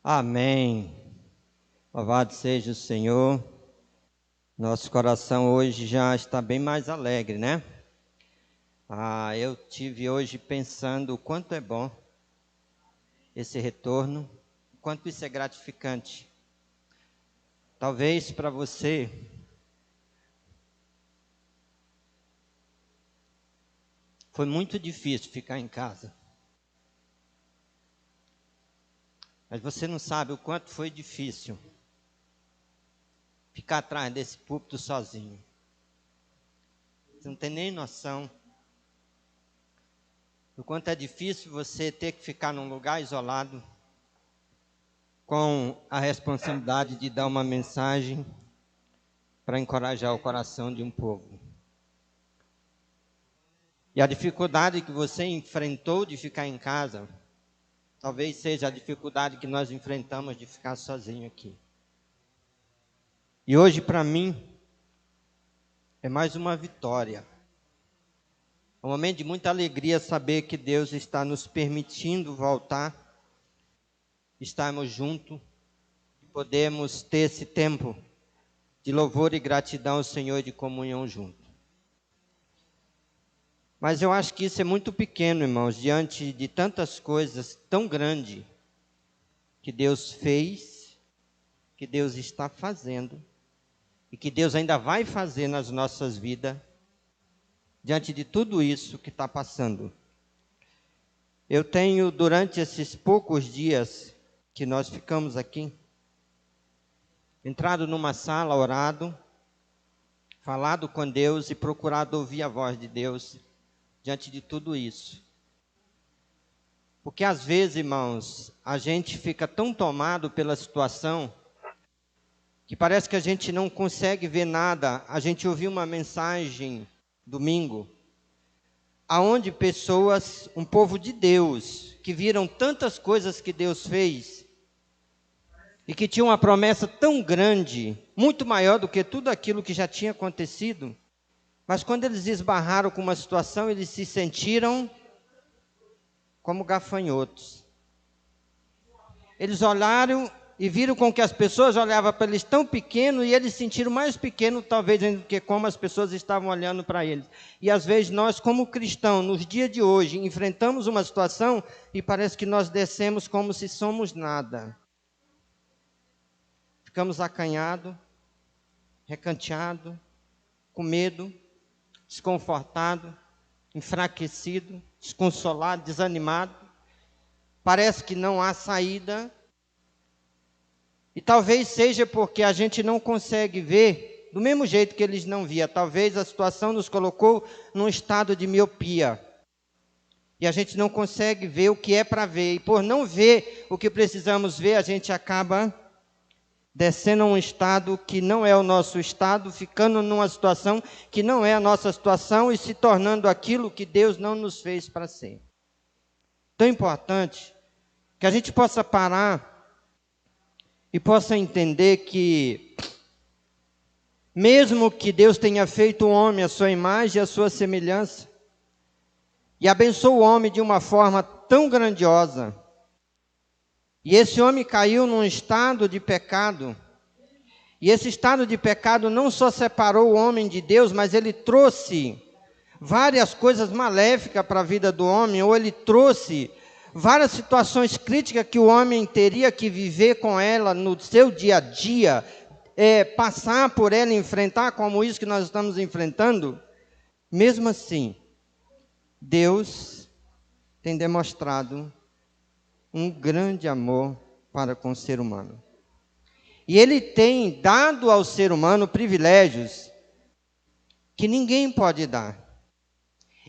Amém. Louvado seja o Senhor. Nosso coração hoje já está bem mais alegre, né? Eu tive hoje pensando o quanto é bom esse retorno, o quanto isso é gratificante. Talvez para você foi muito difícil ficar em casa. Mas você não sabe o quanto foi difícil ficar atrás desse púlpito sozinho. Você não tem nem noção do quanto é difícil você ter que ficar num lugar isolado com a responsabilidade de dar uma mensagem para encorajar o coração de um povo. E a dificuldade que você enfrentou de ficar em casa, talvez seja a dificuldade que nós enfrentamos de ficar sozinho aqui. E hoje, para mim, é mais uma vitória. É um momento de muita alegria saber que Deus está nos permitindo voltar, estarmos juntos, podemos ter esse tempo de louvor e gratidão ao Senhor, de comunhão junto. Mas eu acho que isso é muito pequeno, irmãos, diante de tantas coisas tão grandes que Deus fez, que Deus está fazendo e que Deus ainda vai fazer nas nossas vidas, diante de tudo isso que está passando. Eu tenho, durante esses poucos dias que nós ficamos aqui, entrado numa sala, orado, falado com Deus e procurado ouvir a voz de Deus diante de tudo isso. Porque às vezes, irmãos, a gente fica tão tomado pela situação que parece que a gente não consegue ver nada. A gente ouviu uma mensagem domingo, aonde pessoas, um povo de Deus, que viram tantas coisas que Deus fez e que tinham uma promessa tão grande, muito maior do que tudo aquilo que já tinha acontecido, mas quando eles esbarraram com uma situação, eles se sentiram como gafanhotos. Eles olharam e viram com que as pessoas olhavam para eles tão pequenos, e eles se sentiram mais pequenos, talvez, do que como as pessoas estavam olhando para eles. E às vezes nós, como cristãos, nos dias de hoje, enfrentamos uma situação e parece que nós descemos como se somos nada. Ficamos acanhados, recanteados, com medo, desconfortado, enfraquecido, desconsolado, desanimado. Parece que não há saída. E talvez seja porque a gente não consegue ver do mesmo jeito que eles não viam. Talvez a situação nos colocou num estado de miopia. E a gente não consegue ver o que é para ver. E por não ver o que precisamos ver, a gente acaba descendo a um estado que não é o nosso estado, ficando numa situação que não é a nossa situação e se tornando aquilo que Deus não nos fez para ser. Tão importante que a gente possa parar e possa entender que, mesmo que Deus tenha feito o homem à sua imagem e à sua semelhança, e abençoou o homem de uma forma tão grandiosa, e esse homem caiu num estado de pecado, e esse estado de pecado não só separou o homem de Deus, mas ele trouxe várias coisas maléficas para a vida do homem, ou ele trouxe várias situações críticas que o homem teria que viver com ela no seu dia a dia, passar por ela, enfrentar, como isso que nós estamos enfrentando. Mesmo assim, Deus tem demonstrado um grande amor para com o ser humano. E Ele tem dado ao ser humano privilégios que ninguém pode dar.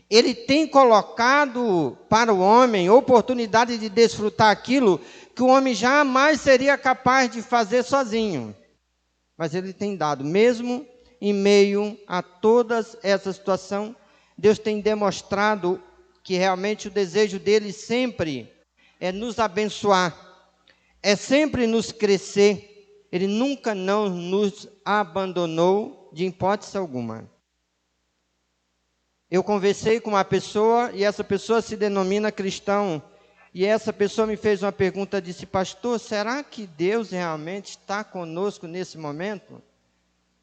Ele tem colocado para o homem oportunidade de desfrutar aquilo que o homem jamais seria capaz de fazer sozinho. Mas Ele tem dado, mesmo em meio a toda essa situação, Deus tem demonstrado que realmente o desejo dele sempre é nos abençoar, é sempre nos crescer. Ele nunca não nos abandonou de hipótese alguma. Eu conversei com uma pessoa e essa pessoa se denomina cristão E essa pessoa me fez uma pergunta, disse: pastor, será que Deus realmente está conosco nesse momento?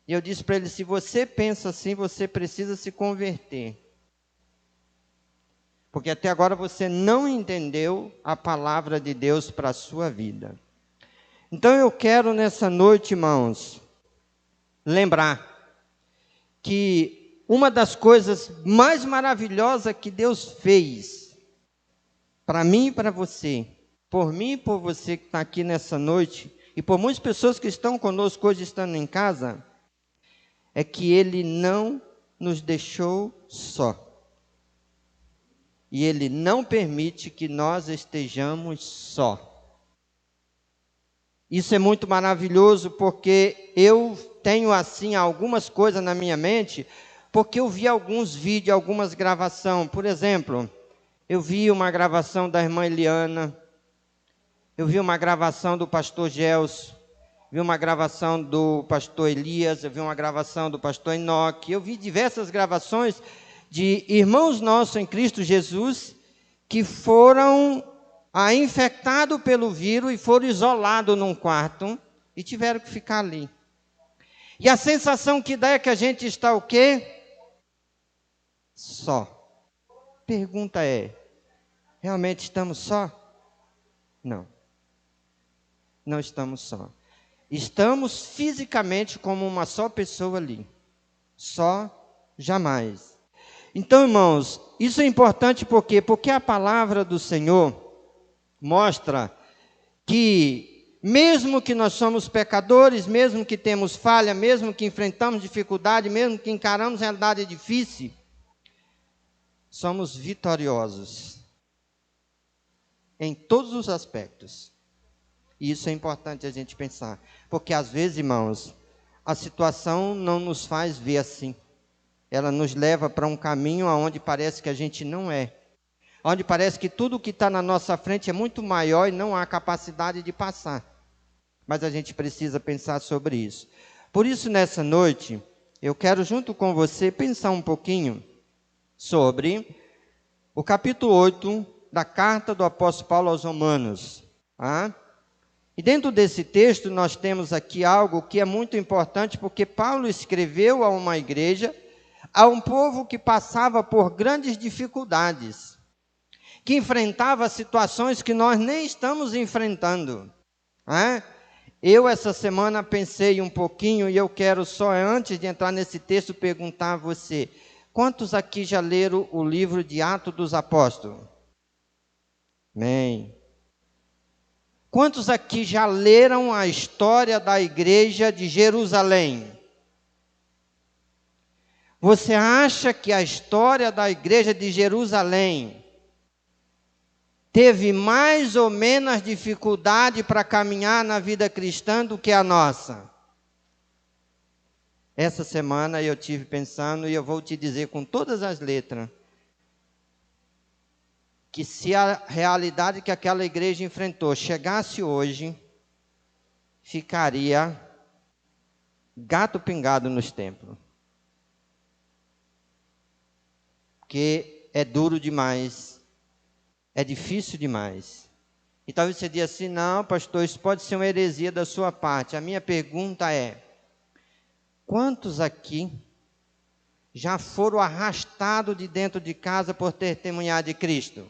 E eu disse para ele: se você pensa assim, você precisa se converter. Porque até agora você não entendeu a palavra de Deus para a sua vida. Então eu quero nessa noite, irmãos, lembrar que uma das coisas mais maravilhosas que Deus fez, para mim e para você, por mim e por você que está aqui nessa noite, e por muitas pessoas que estão conosco hoje estando em casa, é que Ele não nos deixou só. E Ele não permite que nós estejamos só. Isso é muito maravilhoso, porque eu tenho assim algumas coisas na minha mente, porque eu vi alguns vídeos, algumas gravações. Por exemplo, eu vi uma gravação da irmã Eliana, eu vi uma gravação do pastor Gelson, vi uma gravação do pastor Elias, eu vi uma gravação do pastor Enoque, eu vi diversas gravações de irmãos nossos em Cristo Jesus que foram infectados pelo vírus e foram isolados num quarto e tiveram que ficar ali. E a sensação que dá é que a gente está o quê? Só. Pergunta é: realmente estamos só? Não. Não estamos só. Estamos fisicamente como uma só pessoa ali. Só, jamais. Então, irmãos, isso é importante por quê? Porque a palavra do Senhor mostra que, mesmo que nós somos pecadores, mesmo que temos falha, mesmo que enfrentamos dificuldade, mesmo que encaramos realidade difícil, somos vitoriosos em todos os aspectos. E isso é importante a gente pensar, porque às vezes, irmãos, a situação não nos faz ver assim. Ela nos leva para um caminho onde parece que a gente não é. Onde parece que tudo que está na nossa frente é muito maior e não há capacidade de passar. Mas a gente precisa pensar sobre isso. Por isso, nessa noite, eu quero junto com você pensar um pouquinho sobre o capítulo 8 da carta do apóstolo Paulo aos Romanos. E dentro desse texto nós temos aqui algo que é muito importante, porque Paulo escreveu a uma igreja, a um povo que passava por grandes dificuldades, que enfrentava situações que nós nem estamos enfrentando. Eu essa semana pensei um pouquinho, e eu quero só, antes de entrar nesse texto, perguntar a você: quantos aqui já leram o livro de Atos dos Apóstolos? Amém. Quantos aqui já leram a história da igreja de Jerusalém? Você acha que a história da igreja de Jerusalém teve mais ou menos dificuldade para caminhar na vida cristã do que a nossa? Essa semana eu tive pensando, e eu vou te dizer com todas as letras, que se a realidade que aquela igreja enfrentou chegasse hoje, ficaria gato pingado nos templos. Porque é duro demais, é difícil demais. E talvez você diga assim: não, pastor, isso pode ser uma heresia da sua parte. A minha pergunta é: quantos aqui já foram arrastados de dentro de casa por testemunhar de Cristo?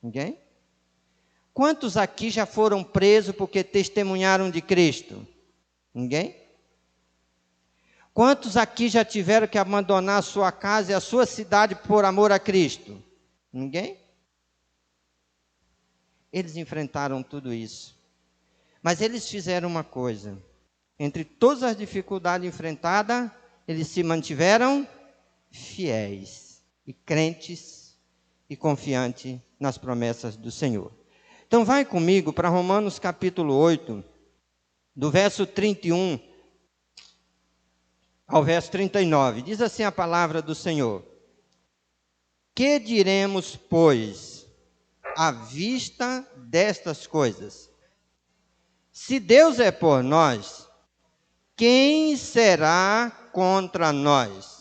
Ninguém? Quantos aqui já foram presos porque testemunharam de Cristo? Ninguém? Quantos aqui já tiveram que abandonar a sua casa e a sua cidade por amor a Cristo? Ninguém? Eles enfrentaram tudo isso. Mas eles fizeram uma coisa: entre todas as dificuldades enfrentadas, eles se mantiveram fiéis e crentes e confiantes nas promessas do Senhor. Então vai comigo para Romanos capítulo 8, do verso 31 ao verso 39. Diz assim a palavra do Senhor: que diremos, pois, à vista destas coisas? Se Deus é por nós, quem será contra nós?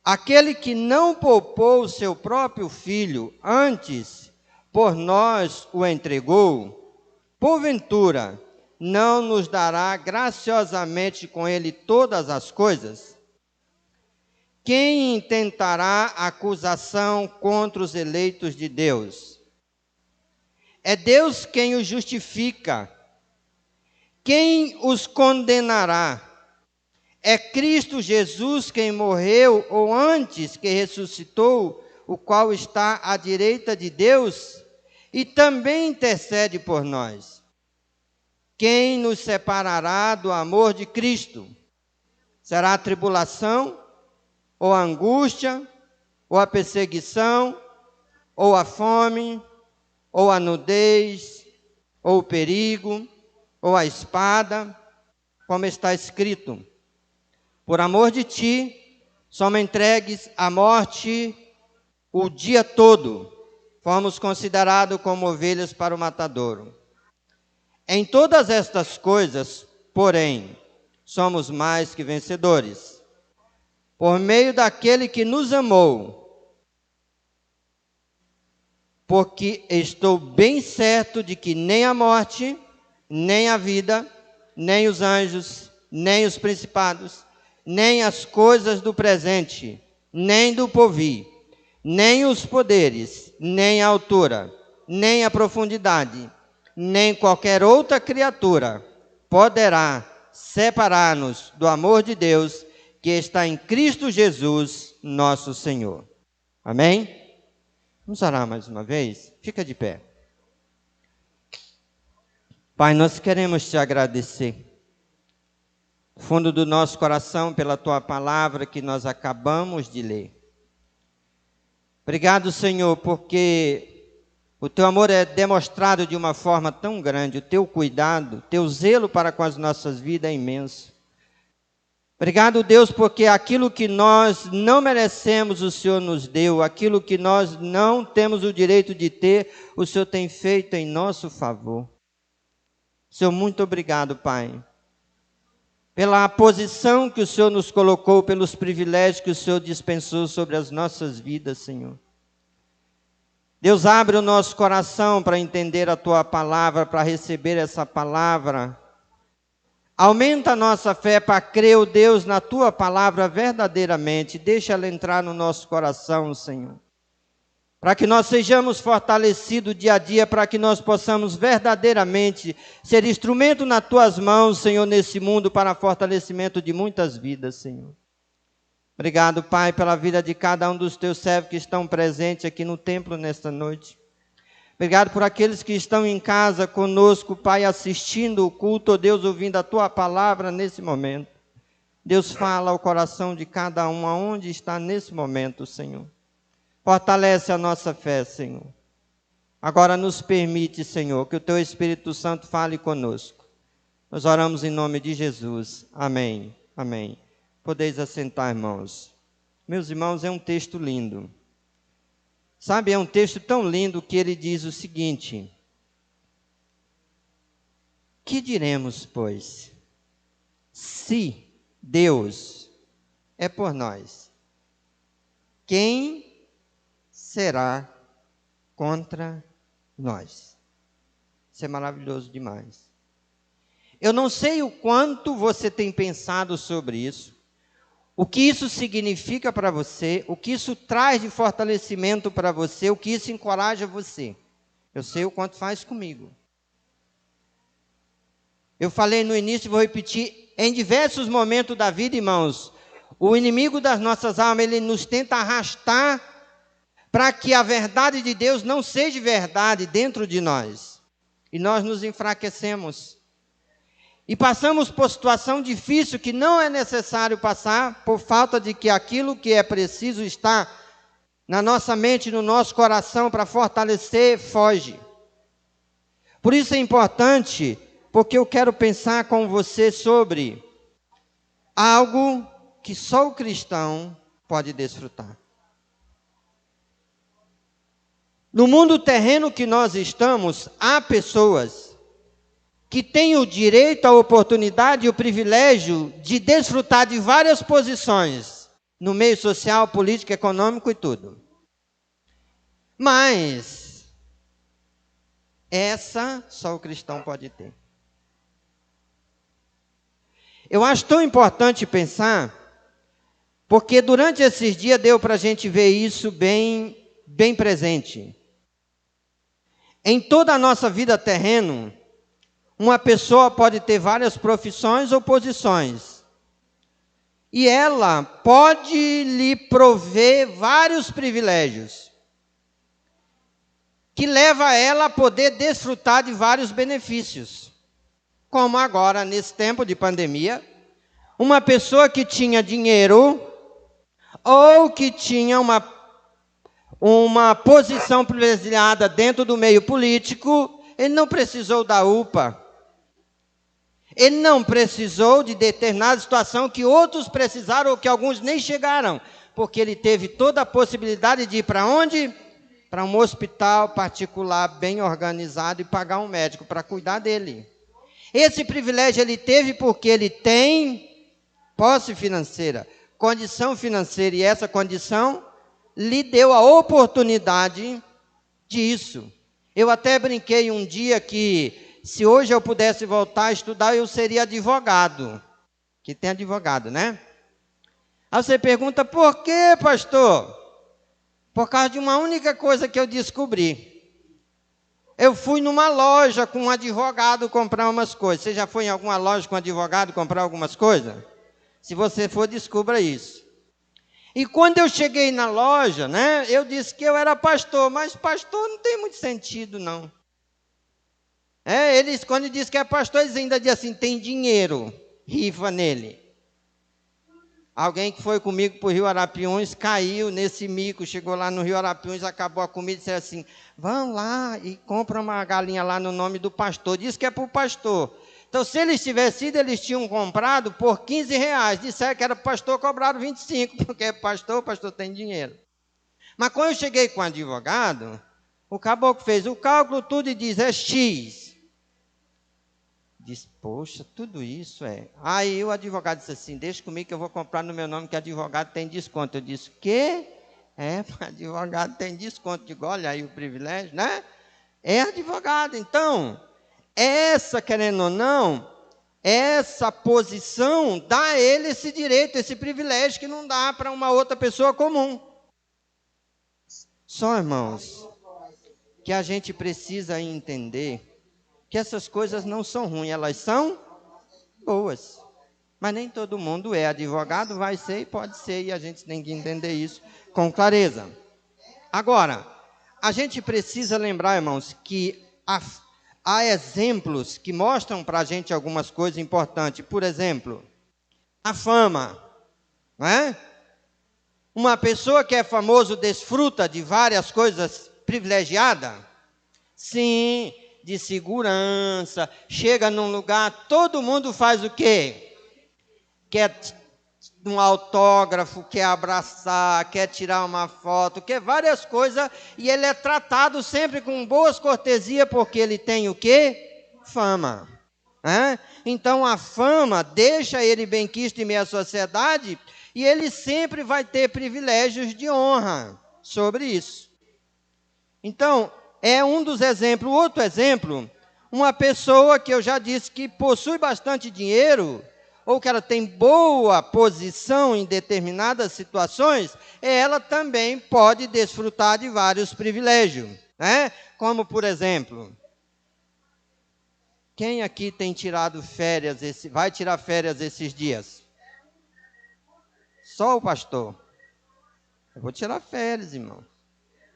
Aquele que não poupou o seu próprio filho, antes por nós o entregou, porventura não nos dará graciosamente com ele todas as coisas? Quem intentará acusação contra os eleitos de Deus? É Deus quem os justifica. Quem os condenará? É Cristo Jesus quem morreu, ou antes que ressuscitou, o qual está à direita de Deus e também intercede por nós. Quem nos separará do amor de Cristo? Será a tribulação, ou a angústia, ou a perseguição, ou a fome, ou a nudez, ou o perigo, ou a espada, como está escrito: por amor de ti, somos entregues à morte o dia todo, fomos considerados como ovelhas para o matadouro. Em todas estas coisas, porém, somos mais que vencedores, por meio daquele que nos amou, porque estou bem certo de que nem a morte, nem a vida, nem os anjos, nem os principados, nem as coisas do presente, nem do porvir, nem os poderes, nem a altura, nem a profundidade, nem qualquer outra criatura poderá separar-nos do amor de Deus que está em Cristo Jesus, nosso Senhor. Amém? Vamos orar mais uma vez? Fica de pé. Pai, nós queremos te agradecer, do fundo do nosso coração, pela tua palavra que nós acabamos de ler. Obrigado, Senhor, porque o teu amor é demonstrado de uma forma tão grande, o teu cuidado, o teu zelo para com as nossas vidas é imenso. Obrigado, Deus, porque aquilo que nós não merecemos, o Senhor nos deu, aquilo que nós não temos o direito de ter, o Senhor tem feito em nosso favor. Senhor, muito obrigado, Pai, pela posição que o Senhor nos colocou, pelos privilégios que o Senhor dispensou sobre as nossas vidas, Senhor. Deus, abre o nosso coração para entender a tua palavra, para receber essa palavra. Aumenta a nossa fé para crer, ó Deus, na tua palavra verdadeiramente. Deixa ela entrar no nosso coração, Senhor. Para que nós sejamos fortalecidos dia a dia, para que nós possamos verdadeiramente ser instrumento nas tuas mãos, Senhor, nesse mundo, para fortalecimento de muitas vidas, Senhor. Obrigado, Pai, pela vida de cada um dos teus servos que estão presentes aqui no templo nesta noite. Obrigado por aqueles que estão em casa conosco, Pai, assistindo o culto, ó Deus, ouvindo a tua palavra nesse momento. Deus, fala ao coração de cada um, aonde está nesse momento, Senhor. Fortalece a nossa fé, Senhor. Agora nos permite, Senhor, que o teu Espírito Santo fale conosco. Nós oramos em nome de Jesus. Amém. Amém. Podeis assentar, irmãos. Meus irmãos, é um texto lindo. Sabe, é um texto tão lindo que ele diz o seguinte: que diremos, pois, se Deus é por nós? Quem será contra nós? Isso é maravilhoso demais. Eu não sei o quanto você tem pensado sobre isso, o que isso significa para você, o que isso traz de fortalecimento para você, o que isso encoraja você. Eu sei o quanto faz comigo. Eu falei no início e vou repetir, em diversos momentos da vida, irmãos, o inimigo das nossas almas, ele nos tenta arrastar para que a verdade de Deus não seja verdade dentro de nós. E nós nos enfraquecemos. E passamos por situação difícil que não é necessário passar, por falta de que aquilo que é preciso está na nossa mente, no nosso coração, para fortalecer, foge. Por isso é importante, porque eu quero pensar com você sobre algo que só o cristão pode desfrutar. No mundo terreno que nós estamos, há pessoas que têm o direito, a oportunidade e o privilégio de desfrutar de várias posições no meio social, político, econômico e tudo. Mas Essa só o cristão pode ter. Eu acho tão importante pensar, porque durante esses dias deu para a gente ver isso bem presente. Em toda a nossa vida terrena, uma pessoa pode ter várias profissões ou posições. E ela pode lhe prover vários privilégios, que leva ela a poder desfrutar de vários benefícios. Como agora, nesse tempo de pandemia, uma pessoa que tinha dinheiro ou que tinha uma posição privilegiada dentro do meio político, ele não precisou da UPA. Ele não precisou de determinada situação que outros precisaram ou que alguns nem chegaram, porque ele teve toda a possibilidade de ir para onde? Para um hospital particular bem organizado e pagar um médico para cuidar dele. Esse privilégio ele teve porque ele tem posse financeira, condição financeira, e essa condição lhe deu a oportunidade disso. Eu até brinquei um dia que, se hoje eu pudesse voltar a estudar, eu seria advogado. Que tem advogado, né? Aí você pergunta, por quê, pastor? Por causa de uma única coisa que eu descobri. Eu fui numa loja com um advogado comprar umas coisas. Você já foi em alguma loja com um advogado comprar algumas coisas? Se você for, descubra isso. E quando eu cheguei na loja, né, eu disse que eu era pastor, mas pastor não tem muito sentido, não. Eles, quando dizem que é pastor, eles ainda dizem assim, tem dinheiro, rifa nele. Alguém que foi comigo para o Rio Arapiuns, caiu nesse mico, chegou lá no Rio Arapiuns, acabou a comida e disse assim, vão lá e compra uma galinha lá no nome do pastor. Diz que é para o pastor. Então, se eles tivessem ido, eles tinham comprado por R$15. Disseram que era para o pastor, cobraram 25, porque é pastor, o pastor tem dinheiro. Mas quando eu cheguei com o advogado, o caboclo fez o cálculo tudo e diz, é X. Diz, poxa, tudo isso é. Aí o advogado disse assim, deixa comigo que eu vou comprar no meu nome, que advogado tem desconto. Eu disse, o quê? Advogado tem desconto. Digo, olha aí o privilégio, né? É advogado. Então, essa, querendo ou não, essa posição dá a ele esse direito, esse privilégio que não dá para uma outra pessoa comum. Só, irmãos, que a gente precisa entender que essas coisas não são ruins, elas são boas. Mas nem todo mundo é advogado, vai ser e pode ser, e a gente tem que entender isso com clareza. Agora, a gente precisa lembrar, irmãos, que há exemplos que mostram para a gente algumas coisas importantes. Por exemplo, a fama, não é? Uma pessoa que é famoso desfruta de várias coisas privilegiadas? Sim, de segurança, chega num lugar, todo mundo faz o quê? Quer um autógrafo, quer abraçar, quer tirar uma foto, quer várias coisas, e ele é tratado sempre com boas cortesias, porque ele tem o quê? Fama. Então a fama deixa ele benquisto em meio à sociedade, e ele sempre vai ter privilégios de honra sobre isso. Então, é um dos exemplos. Outro exemplo, uma pessoa que eu já disse que possui bastante dinheiro, ou que ela tem boa posição em determinadas situações, ela também pode desfrutar de vários privilégios, né? Como, por exemplo, quem aqui tem tirado férias, vai tirar férias esses dias? Só o pastor. Eu vou tirar férias, irmão.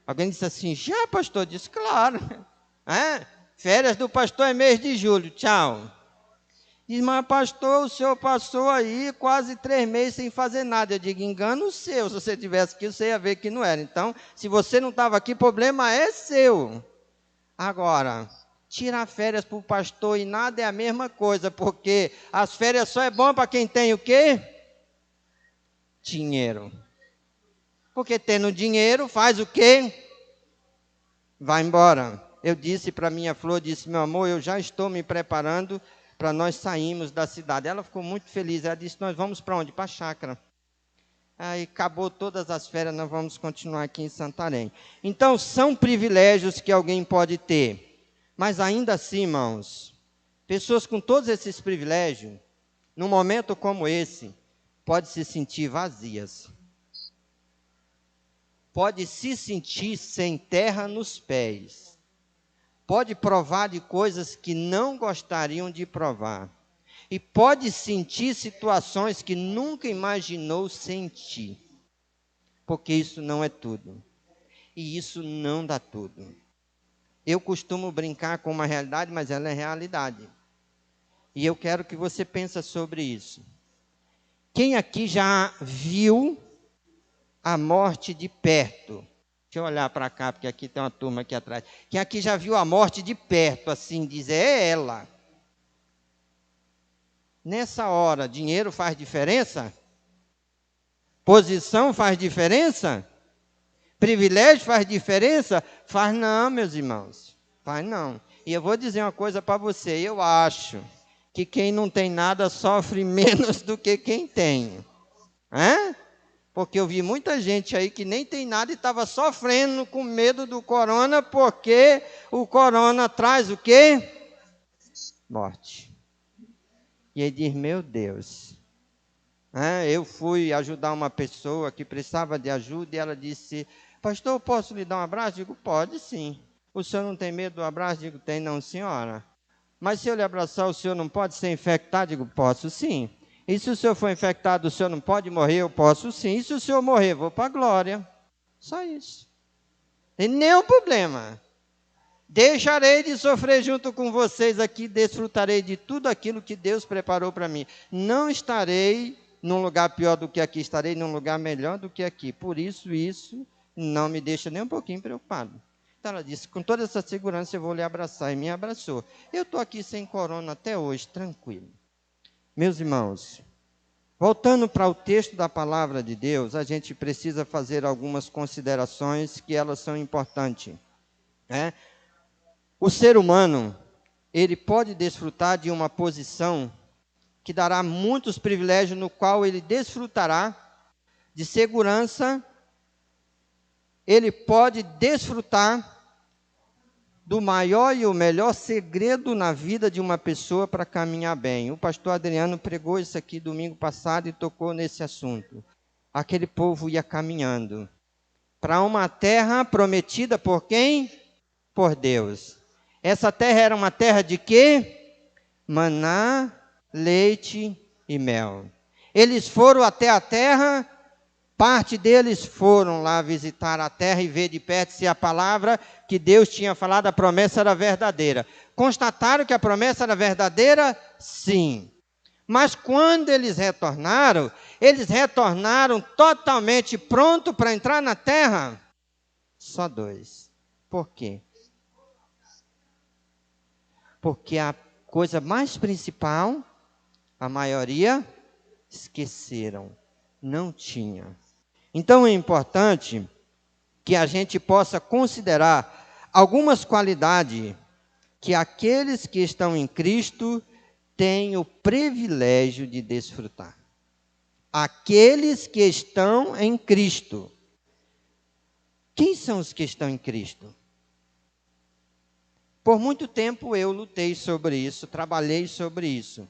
Alguém disse assim, já pastor? Disse, claro. Férias do pastor é mês de julho, tchau. Diz, mas pastor, o senhor passou aí quase 3 meses sem fazer nada. Eu digo, engano o seu, se você tivesse aqui, você ia ver que não era. Então, se você não estava aqui, problema é seu. Agora, tirar férias para o pastor e nada é a mesma coisa, porque as férias só é bom para quem tem o quê? Dinheiro. Porque tendo dinheiro, faz o quê? Vai embora. Eu disse para minha flor, disse, meu amor, eu já estou me preparando para nós sairmos da cidade. Ela ficou muito feliz, ela disse, nós vamos para onde? Para a chácara. Aí acabou todas as férias, nós vamos continuar aqui em Santarém. Então, são privilégios que alguém pode ter. Mas ainda assim, irmãos, pessoas com todos esses privilégios, num momento como esse, podem se sentir vazias. Pode se sentir sem terra nos pés. Pode provar de coisas que não gostariam de provar. E pode sentir situações que nunca imaginou sentir. Porque isso não é tudo. E isso não dá tudo. Eu costumo brincar com uma realidade, mas ela é realidade. E eu quero que você pense sobre isso. Quem aqui já viu a morte de perto? Deixa eu olhar para cá, porque aqui tem uma turma aqui atrás. Quem aqui já viu a morte de perto, assim, dizer, é ela. Nessa hora, dinheiro faz diferença? Posição faz diferença? Privilégio faz diferença? Faz não, meus irmãos. Faz não. E eu vou dizer uma coisa para você. Eu acho que quem não tem nada sofre menos do que quem tem. Porque eu vi muita gente aí que nem tem nada e estava sofrendo com medo do corona, porque o corona traz o quê? Morte. E ele diz, meu Deus. Eu fui ajudar uma pessoa que precisava de ajuda e ela disse, pastor, posso lhe dar um abraço? Digo, pode sim. O senhor não tem medo do abraço? Digo, tem não, senhora. Mas se eu lhe abraçar, o senhor não pode ser infectado? Digo, posso sim. E se o senhor for infectado, o senhor não pode morrer? Eu posso sim. E se o senhor morrer, vou para a glória. Só isso. Tem nenhum problema. Deixarei de sofrer junto com vocês aqui, desfrutarei de tudo aquilo que Deus preparou para mim. Não estarei num lugar pior do que aqui, estarei num lugar melhor do que aqui. Por isso não me deixa nem um pouquinho preocupado. Então ela disse, com toda essa segurança eu vou lhe abraçar, e me abraçou. Eu estou aqui sem corona até hoje, tranquilo. Meus irmãos, voltando para o texto da palavra de Deus, a gente precisa fazer algumas considerações que elas são importantes. O ser humano, ele pode desfrutar de uma posição que dará muitos privilégios, no qual ele desfrutará de segurança, ele pode desfrutar do maior e o melhor segredo na vida de uma pessoa para caminhar bem. O pastor Adriano pregou isso aqui domingo passado e tocou nesse assunto. Aquele povo ia caminhando para uma terra prometida por quem? Por Deus. Essa terra era uma terra de quê? Maná, leite e mel. Eles foram até a terra, parte deles foram lá visitar a terra e ver de perto se a palavra que Deus tinha falado, a promessa era verdadeira. Constataram que a promessa era verdadeira? Sim. Mas quando eles retornaram totalmente prontos para entrar na terra? Só 2. Por quê? Porque a coisa mais principal, a maioria esqueceram, não tinha. Então é importante que a gente possa considerar algumas qualidades que aqueles que estão em Cristo têm o privilégio de desfrutar. Aqueles que estão em Cristo. Quem são os que estão em Cristo? Por muito tempo eu lutei sobre isso, trabalhei sobre isso.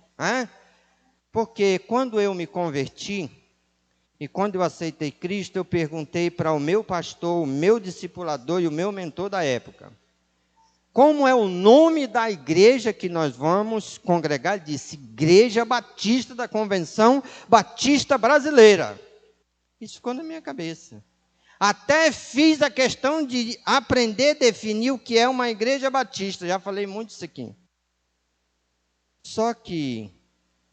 Porque quando eu me converti, e quando eu aceitei Cristo, eu perguntei para o meu pastor, o meu discipulador e o meu mentor da época, como é o nome da igreja que nós vamos congregar? Ele disse, Igreja Batista da Convenção Batista Brasileira. Isso ficou na minha cabeça. Até fiz a questão de aprender a definir o que é uma igreja batista. Já falei muito isso aqui. Só que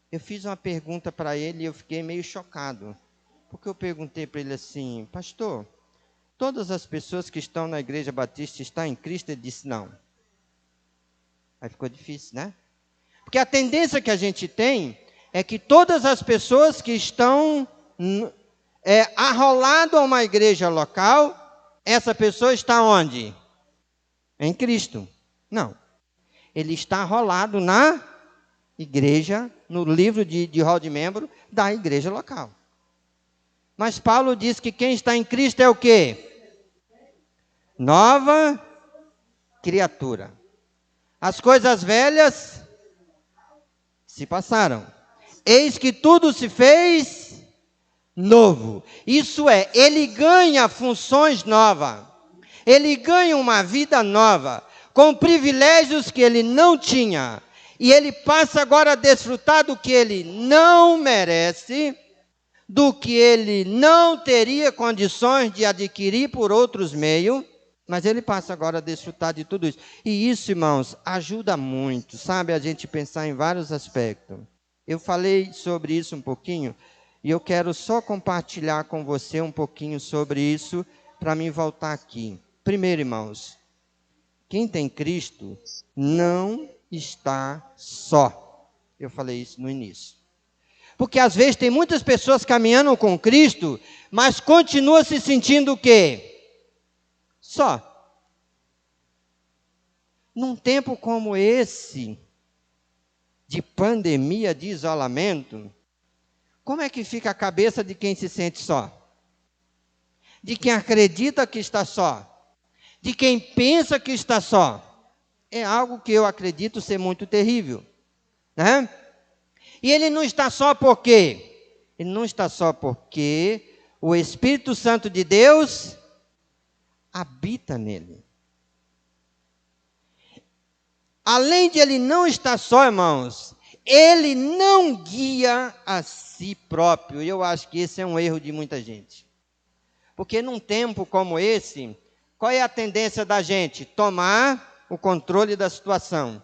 eu fiz uma pergunta para ele e eu fiquei meio chocado. Porque eu perguntei para ele assim, pastor, todas as pessoas que estão na igreja batista estão em Cristo? Ele disse, não. Aí ficou difícil, né? Porque a tendência que a gente tem é que todas as pessoas que estão arrolado a uma igreja local, essa pessoa está onde? Em Cristo. Não. Ele está arrolado na igreja, no livro de rol de membro da igreja local. Mas Paulo diz que quem está em Cristo é o quê? Nova criatura. As coisas velhas se passaram. Eis que tudo se fez novo. Isso é, ele ganha funções novas. Ele ganha uma vida nova, com privilégios que ele não tinha. E ele passa agora a desfrutar do que ele não merece, do que ele não teria condições de adquirir por outros meios, mas ele passa agora a desfrutar de tudo isso. E isso, irmãos, ajuda muito, sabe, a gente pensar em vários aspectos. Eu falei sobre isso um pouquinho, e eu quero só compartilhar com você um pouquinho sobre isso, para mim voltar aqui. Primeiro, irmãos, quem tem Cristo não está só. Eu falei isso no início. Porque às vezes tem muitas pessoas caminhando com Cristo, mas continuam se sentindo o quê? Só. Num tempo como esse, de pandemia, de isolamento, como é que fica a cabeça de quem se sente só? De quem acredita que está só? De quem pensa que está só? É algo que eu acredito ser muito terrível, né? E ele não está só por quê? Ele não está só porque o Espírito Santo de Deus habita nele. Além de ele não estar só, irmãos, ele não guia a si próprio. E eu acho que esse é um erro de muita gente. Porque num tempo como esse, qual é a tendência da gente? Tomar o controle da situação.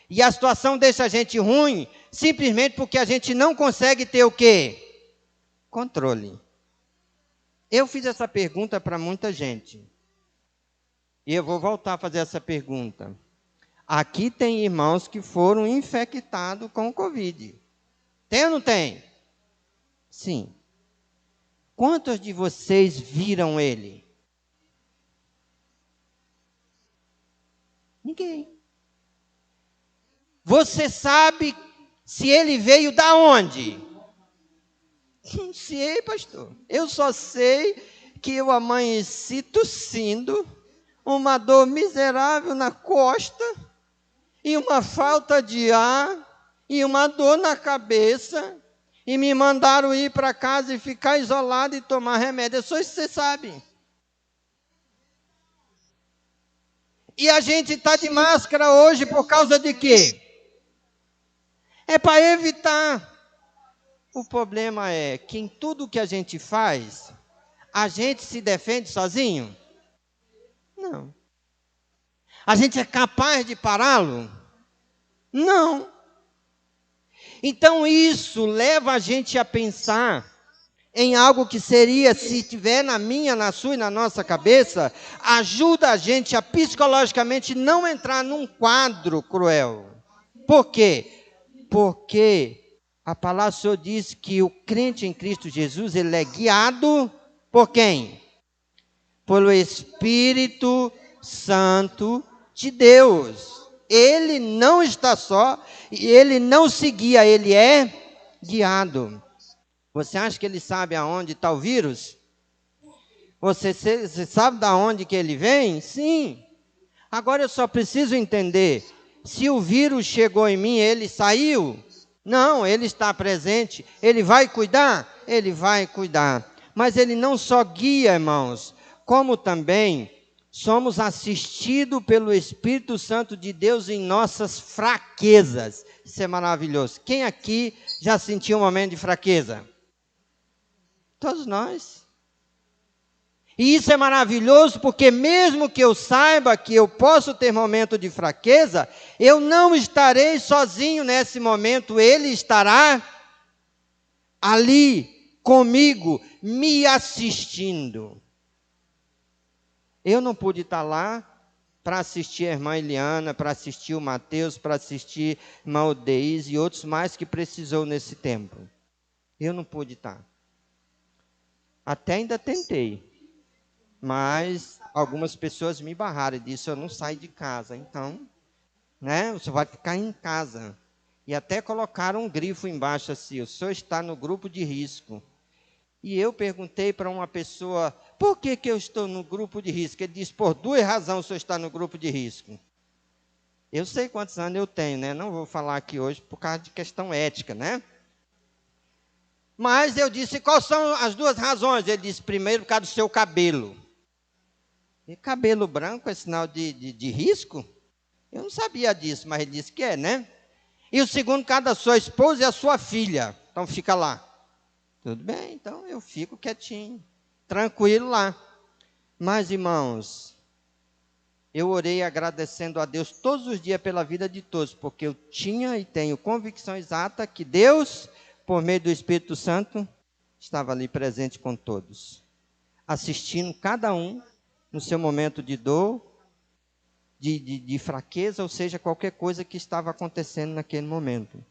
E a situação deixa a gente ruim, simplesmente porque a gente não consegue ter o quê? Controle. Eu fiz essa pergunta para muita gente. E eu vou voltar a fazer essa pergunta. Aqui tem irmãos que foram infectados com o Covid. Tem ou não tem? Sim. Quantos de vocês viram ele? Ninguém. Você sabe se ele veio da onde? Não sei, pastor. Eu só sei que eu amanheci tossindo, uma dor miserável na costa, e uma falta de ar, e uma dor na cabeça, e me mandaram ir para casa e ficar isolado e tomar remédio. É só isso que você sabe. E a gente está de máscara hoje por causa de quê? É para evitar. O problema é que em tudo que a gente faz, a gente se defende sozinho? Não. A gente é capaz de pará-lo? Não. Então isso leva a gente a pensar em algo que seria, se tiver na minha, na sua e na nossa cabeça, ajuda a gente a psicologicamente não entrar num quadro cruel. Por quê? Porque a palavra do Senhor diz que o crente em Cristo Jesus, ele é guiado por quem? Pelo Espírito Santo de Deus. Ele não está só, e ele não se guia, ele é guiado. Você acha que ele sabe aonde está o vírus? Você sabe de onde que ele vem? Sim. Agora eu só preciso entender, se o vírus chegou em mim, ele saiu? Não, ele está presente. Ele vai cuidar? Ele vai cuidar. Mas ele não só guia, irmãos, como também somos assistidos pelo Espírito Santo de Deus em nossas fraquezas. Isso é maravilhoso. Quem aqui já sentiu um momento de fraqueza? Todos nós. E isso é maravilhoso porque mesmo que eu saiba que eu posso ter momento de fraqueza, eu não estarei sozinho nesse momento, ele estará ali comigo, me assistindo. Eu não pude estar lá para assistir a irmã Eliana, para assistir o Mateus, para assistir a irmã Odeise e outros mais que precisou nesse tempo. Eu não pude estar. Até ainda tentei. Mas algumas pessoas me barraram e disseram, eu não saio de casa. Então, né, você vai ficar em casa. E até colocaram um grifo embaixo assim, o senhor está no grupo de risco. E eu perguntei para uma pessoa, por que eu estou no grupo de risco? Ele disse, por duas razões o senhor está no grupo de risco. Eu sei quantos anos eu tenho, né? Não vou falar aqui hoje por causa de questão ética, né? Mas eu disse, quais são as duas razões? Ele disse, primeiro, por causa do seu cabelo. E cabelo branco é sinal de risco? Eu não sabia disso, mas ele disse que é, né? E o segundo, por causa da sua esposa e a sua filha. Então fica lá. Tudo bem, então eu fico quietinho, tranquilo lá. Mas, irmãos, eu orei agradecendo a Deus todos os dias pela vida de todos, porque eu tinha e tenho convicção exata que Deus, por meio do Espírito Santo, estava ali presente com todos, assistindo cada um no seu momento de dor, de fraqueza, ou seja, qualquer coisa que estava acontecendo naquele momento.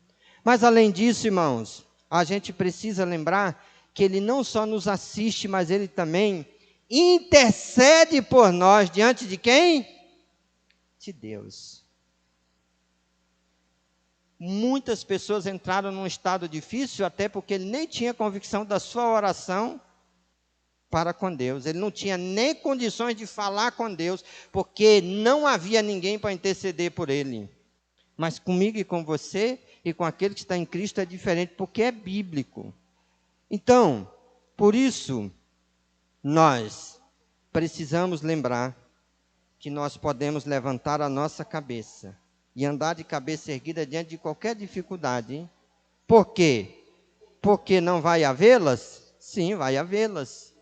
Mas, além disso, irmãos, a gente precisa lembrar que Ele não só nos assiste, mas Ele também intercede por nós diante de quem? De Deus. Muitas pessoas entraram num estado difícil, até porque ele nem tinha convicção da sua oração para com Deus. Ele não tinha nem condições de falar com Deus, porque não havia ninguém para interceder por ele. Mas comigo e com você, e com aquele que está em Cristo, é diferente, porque é bíblico. Então, por isso, nós precisamos lembrar que nós podemos levantar a nossa cabeça e andar de cabeça erguida diante de qualquer dificuldade. Hein? Por quê? Porque não vai havê-las? Sim, vai havê-las.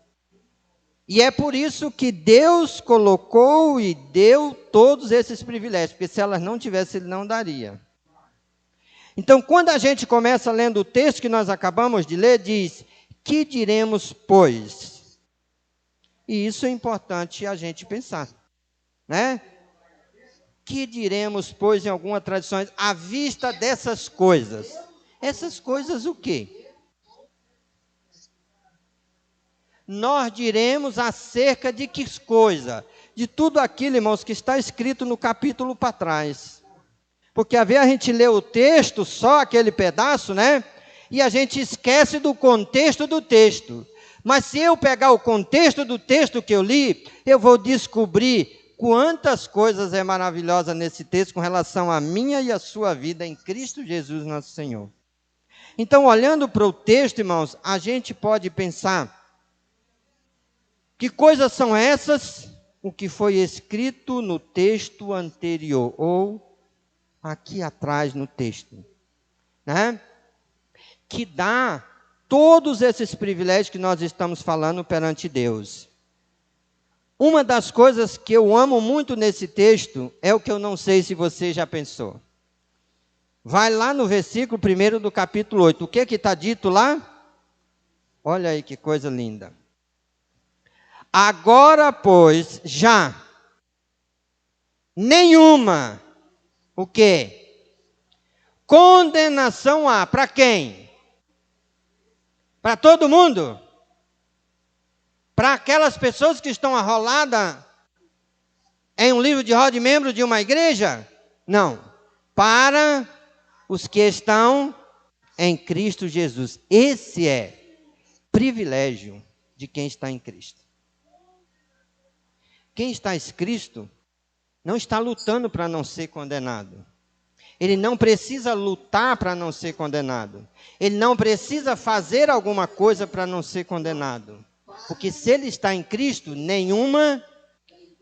E é por isso que Deus colocou e deu todos esses privilégios, porque se elas não tivessem, Ele não daria. Então, quando a gente começa lendo o texto que nós acabamos de ler, diz, que diremos, pois? E isso é importante a gente pensar, né? Que diremos, pois, em algumas tradições, à vista dessas coisas? Essas coisas o quê? Nós diremos acerca de que coisa? De tudo aquilo, irmãos, que está escrito no capítulo para trás. Porque às vezes a gente lê o texto, só aquele pedaço, né? E a gente esquece do contexto do texto. Mas se eu pegar o contexto do texto que eu li, eu vou descobrir quantas coisas é maravilhosa nesse texto com relação à minha e à sua vida em Cristo Jesus nosso Senhor. Então, olhando para o texto, irmãos, a gente pode pensar, que coisas são essas? O que foi escrito no texto anterior, ou aqui atrás no texto, né? Que dá todos esses privilégios que nós estamos falando perante Deus. Uma das coisas que eu amo muito nesse texto é o que eu não sei se você já pensou. Vai lá no versículo 1 do capítulo 8. O que está dito lá? Olha aí que coisa linda. Agora, pois, já nenhuma, o quê? Condenação há. Para quem? Para todo mundo? Para aquelas pessoas que estão arroladas em um livro de roda de membro de uma igreja? Não. Para os que estão em Cristo Jesus. Esse é privilégio de quem está em Cristo. Quem está em Cristo não está lutando para não ser condenado. Ele não precisa lutar para não ser condenado. Ele não precisa fazer alguma coisa para não ser condenado. Porque se ele está em Cristo, nenhuma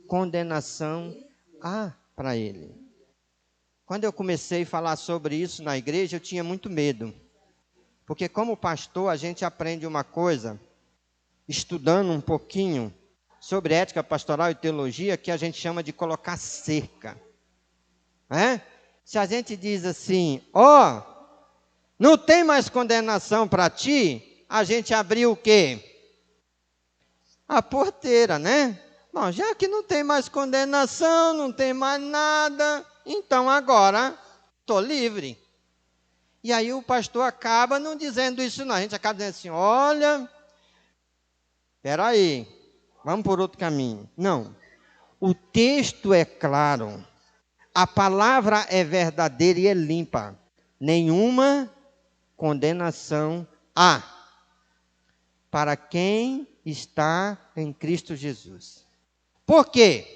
condenação há para ele. Quando eu comecei a falar sobre isso na igreja, eu tinha muito medo. Porque como pastor, a gente aprende uma coisa, estudando um pouquinho sobre ética pastoral e teologia, que a gente chama de colocar cerca. Se a gente diz assim, não tem mais condenação para ti, a gente abriu o quê? A porteira, né? Bom, já que não tem mais condenação, não tem mais nada, então agora estou livre. E aí o pastor acaba não dizendo isso não, a gente acaba dizendo assim, olha, espera aí, vamos por outro caminho. Não, o texto é claro, a palavra é verdadeira e é limpa. Nenhuma condenação há para quem está em Cristo Jesus. Por quê?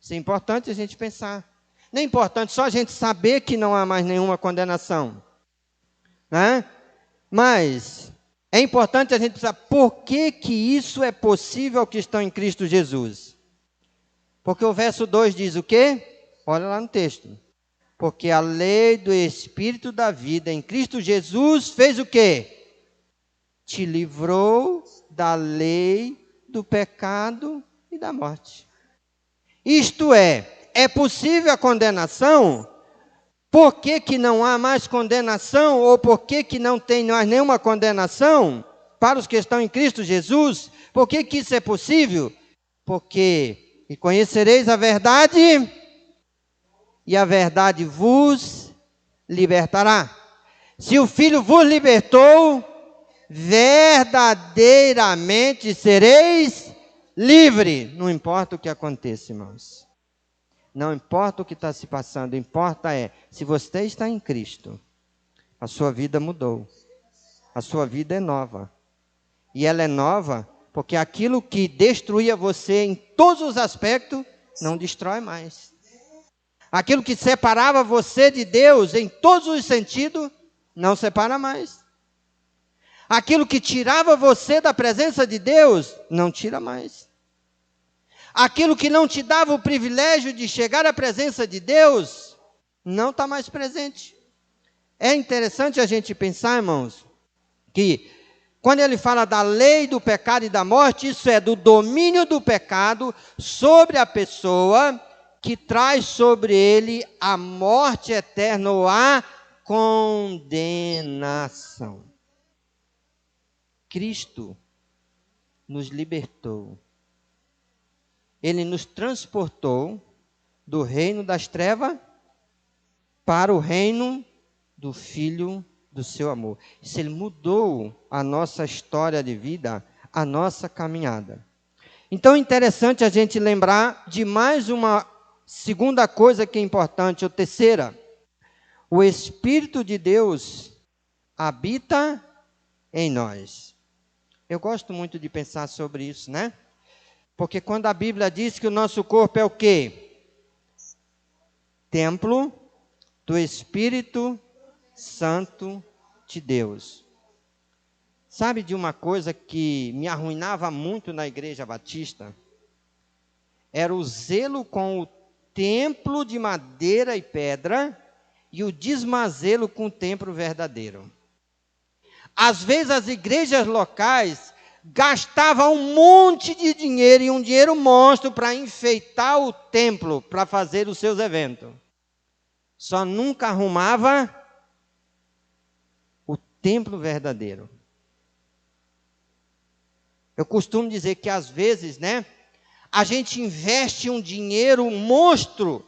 Isso é importante a gente pensar. Não é importante só a gente saber que não há mais nenhuma condenação, né? Mas é importante a gente pensar por que isso é possível ao que estão em Cristo Jesus. Porque o verso 2 diz o quê? Olha lá no texto. Porque a lei do Espírito da vida em Cristo Jesus fez o quê? Te livrou da lei do pecado e da morte. Isto é possível a condenação? Por que não há mais condenação? Ou por que não tem mais nenhuma condenação para os que estão em Cristo Jesus? Por que isso é possível? Porque e conhecereis a verdade, e a verdade vos libertará. Se o Filho vos libertou, verdadeiramente sereis livre. Não importa o que aconteça, irmãos. Não importa o que está se passando, importa se você está em Cristo, a sua vida mudou. A sua vida é nova. E ela é nova porque aquilo que destruía você em todos os aspectos, não destrói mais. Aquilo que separava você de Deus em todos os sentidos, não separa mais. Aquilo que tirava você da presença de Deus, não tira mais. Aquilo que não te dava o privilégio de chegar à presença de Deus, não está mais presente. É interessante a gente pensar, irmãos, que quando ele fala da lei do pecado e da morte, isso é do domínio do pecado sobre a pessoa, que traz sobre ele a morte eterna ou a condenação. Cristo nos libertou. Ele nos transportou do reino das trevas para o reino do Filho do seu amor. Isso, ele mudou a nossa história de vida, a nossa caminhada. Então é interessante a gente lembrar de mais uma segunda coisa que é importante, ou terceira. O Espírito de Deus habita em nós. Eu gosto muito de pensar sobre isso, né? Porque quando a Bíblia diz que o nosso corpo é o quê? Templo do Espírito Santo de Deus. Sabe de uma coisa que me arruinava muito na Igreja Batista? Era o zelo com o templo de madeira e pedra e o desmazelo com o templo verdadeiro. Às vezes as igrejas locais gastavam um monte de dinheiro e um dinheiro monstro para enfeitar o templo, para fazer os seus eventos. Só nunca arrumava o templo verdadeiro. Eu costumo dizer que às vezes, né, a gente investe um dinheiro monstro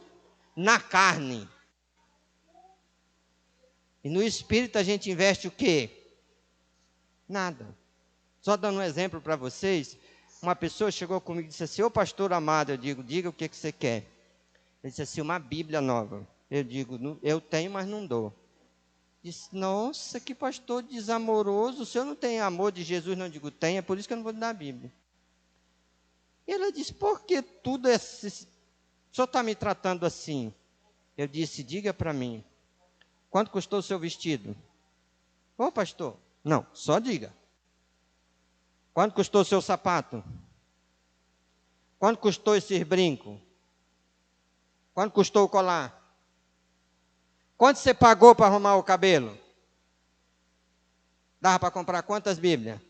na carne. E no espírito a gente investe o quê? Nada. Só dando um exemplo para vocês, uma pessoa chegou comigo e disse assim: ô pastor amado, eu digo, diga o que você quer. Ele disse assim: uma Bíblia nova. Eu digo, eu tenho, mas não dou. Disse, nossa, que pastor desamoroso, o senhor não tem amor de Jesus? Não, eu digo, tem, é por isso que eu não vou lhe dar a Bíblia. E ela disse, por que tudo é, o senhor está me tratando assim? Eu disse, diga para mim, quanto custou o seu vestido? Ô pastor, não, só diga. Quanto custou o seu sapato? Quanto custou esse brinco? Quanto custou o colar? Quanto você pagou para arrumar o cabelo? Dava para comprar quantas Bíblias?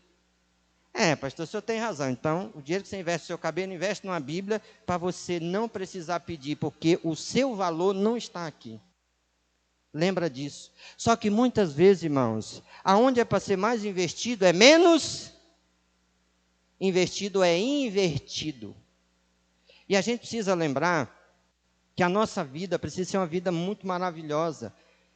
Pastor, o senhor tem razão. Então, o dinheiro que você investe no seu cabelo, investe numa Bíblia para você não precisar pedir, porque o seu valor não está aqui. Lembra disso. Só que muitas vezes, irmãos, aonde é para ser mais investido é menos investido, é invertido. E a gente precisa lembrar que a nossa vida precisa ser uma vida muito maravilhosa.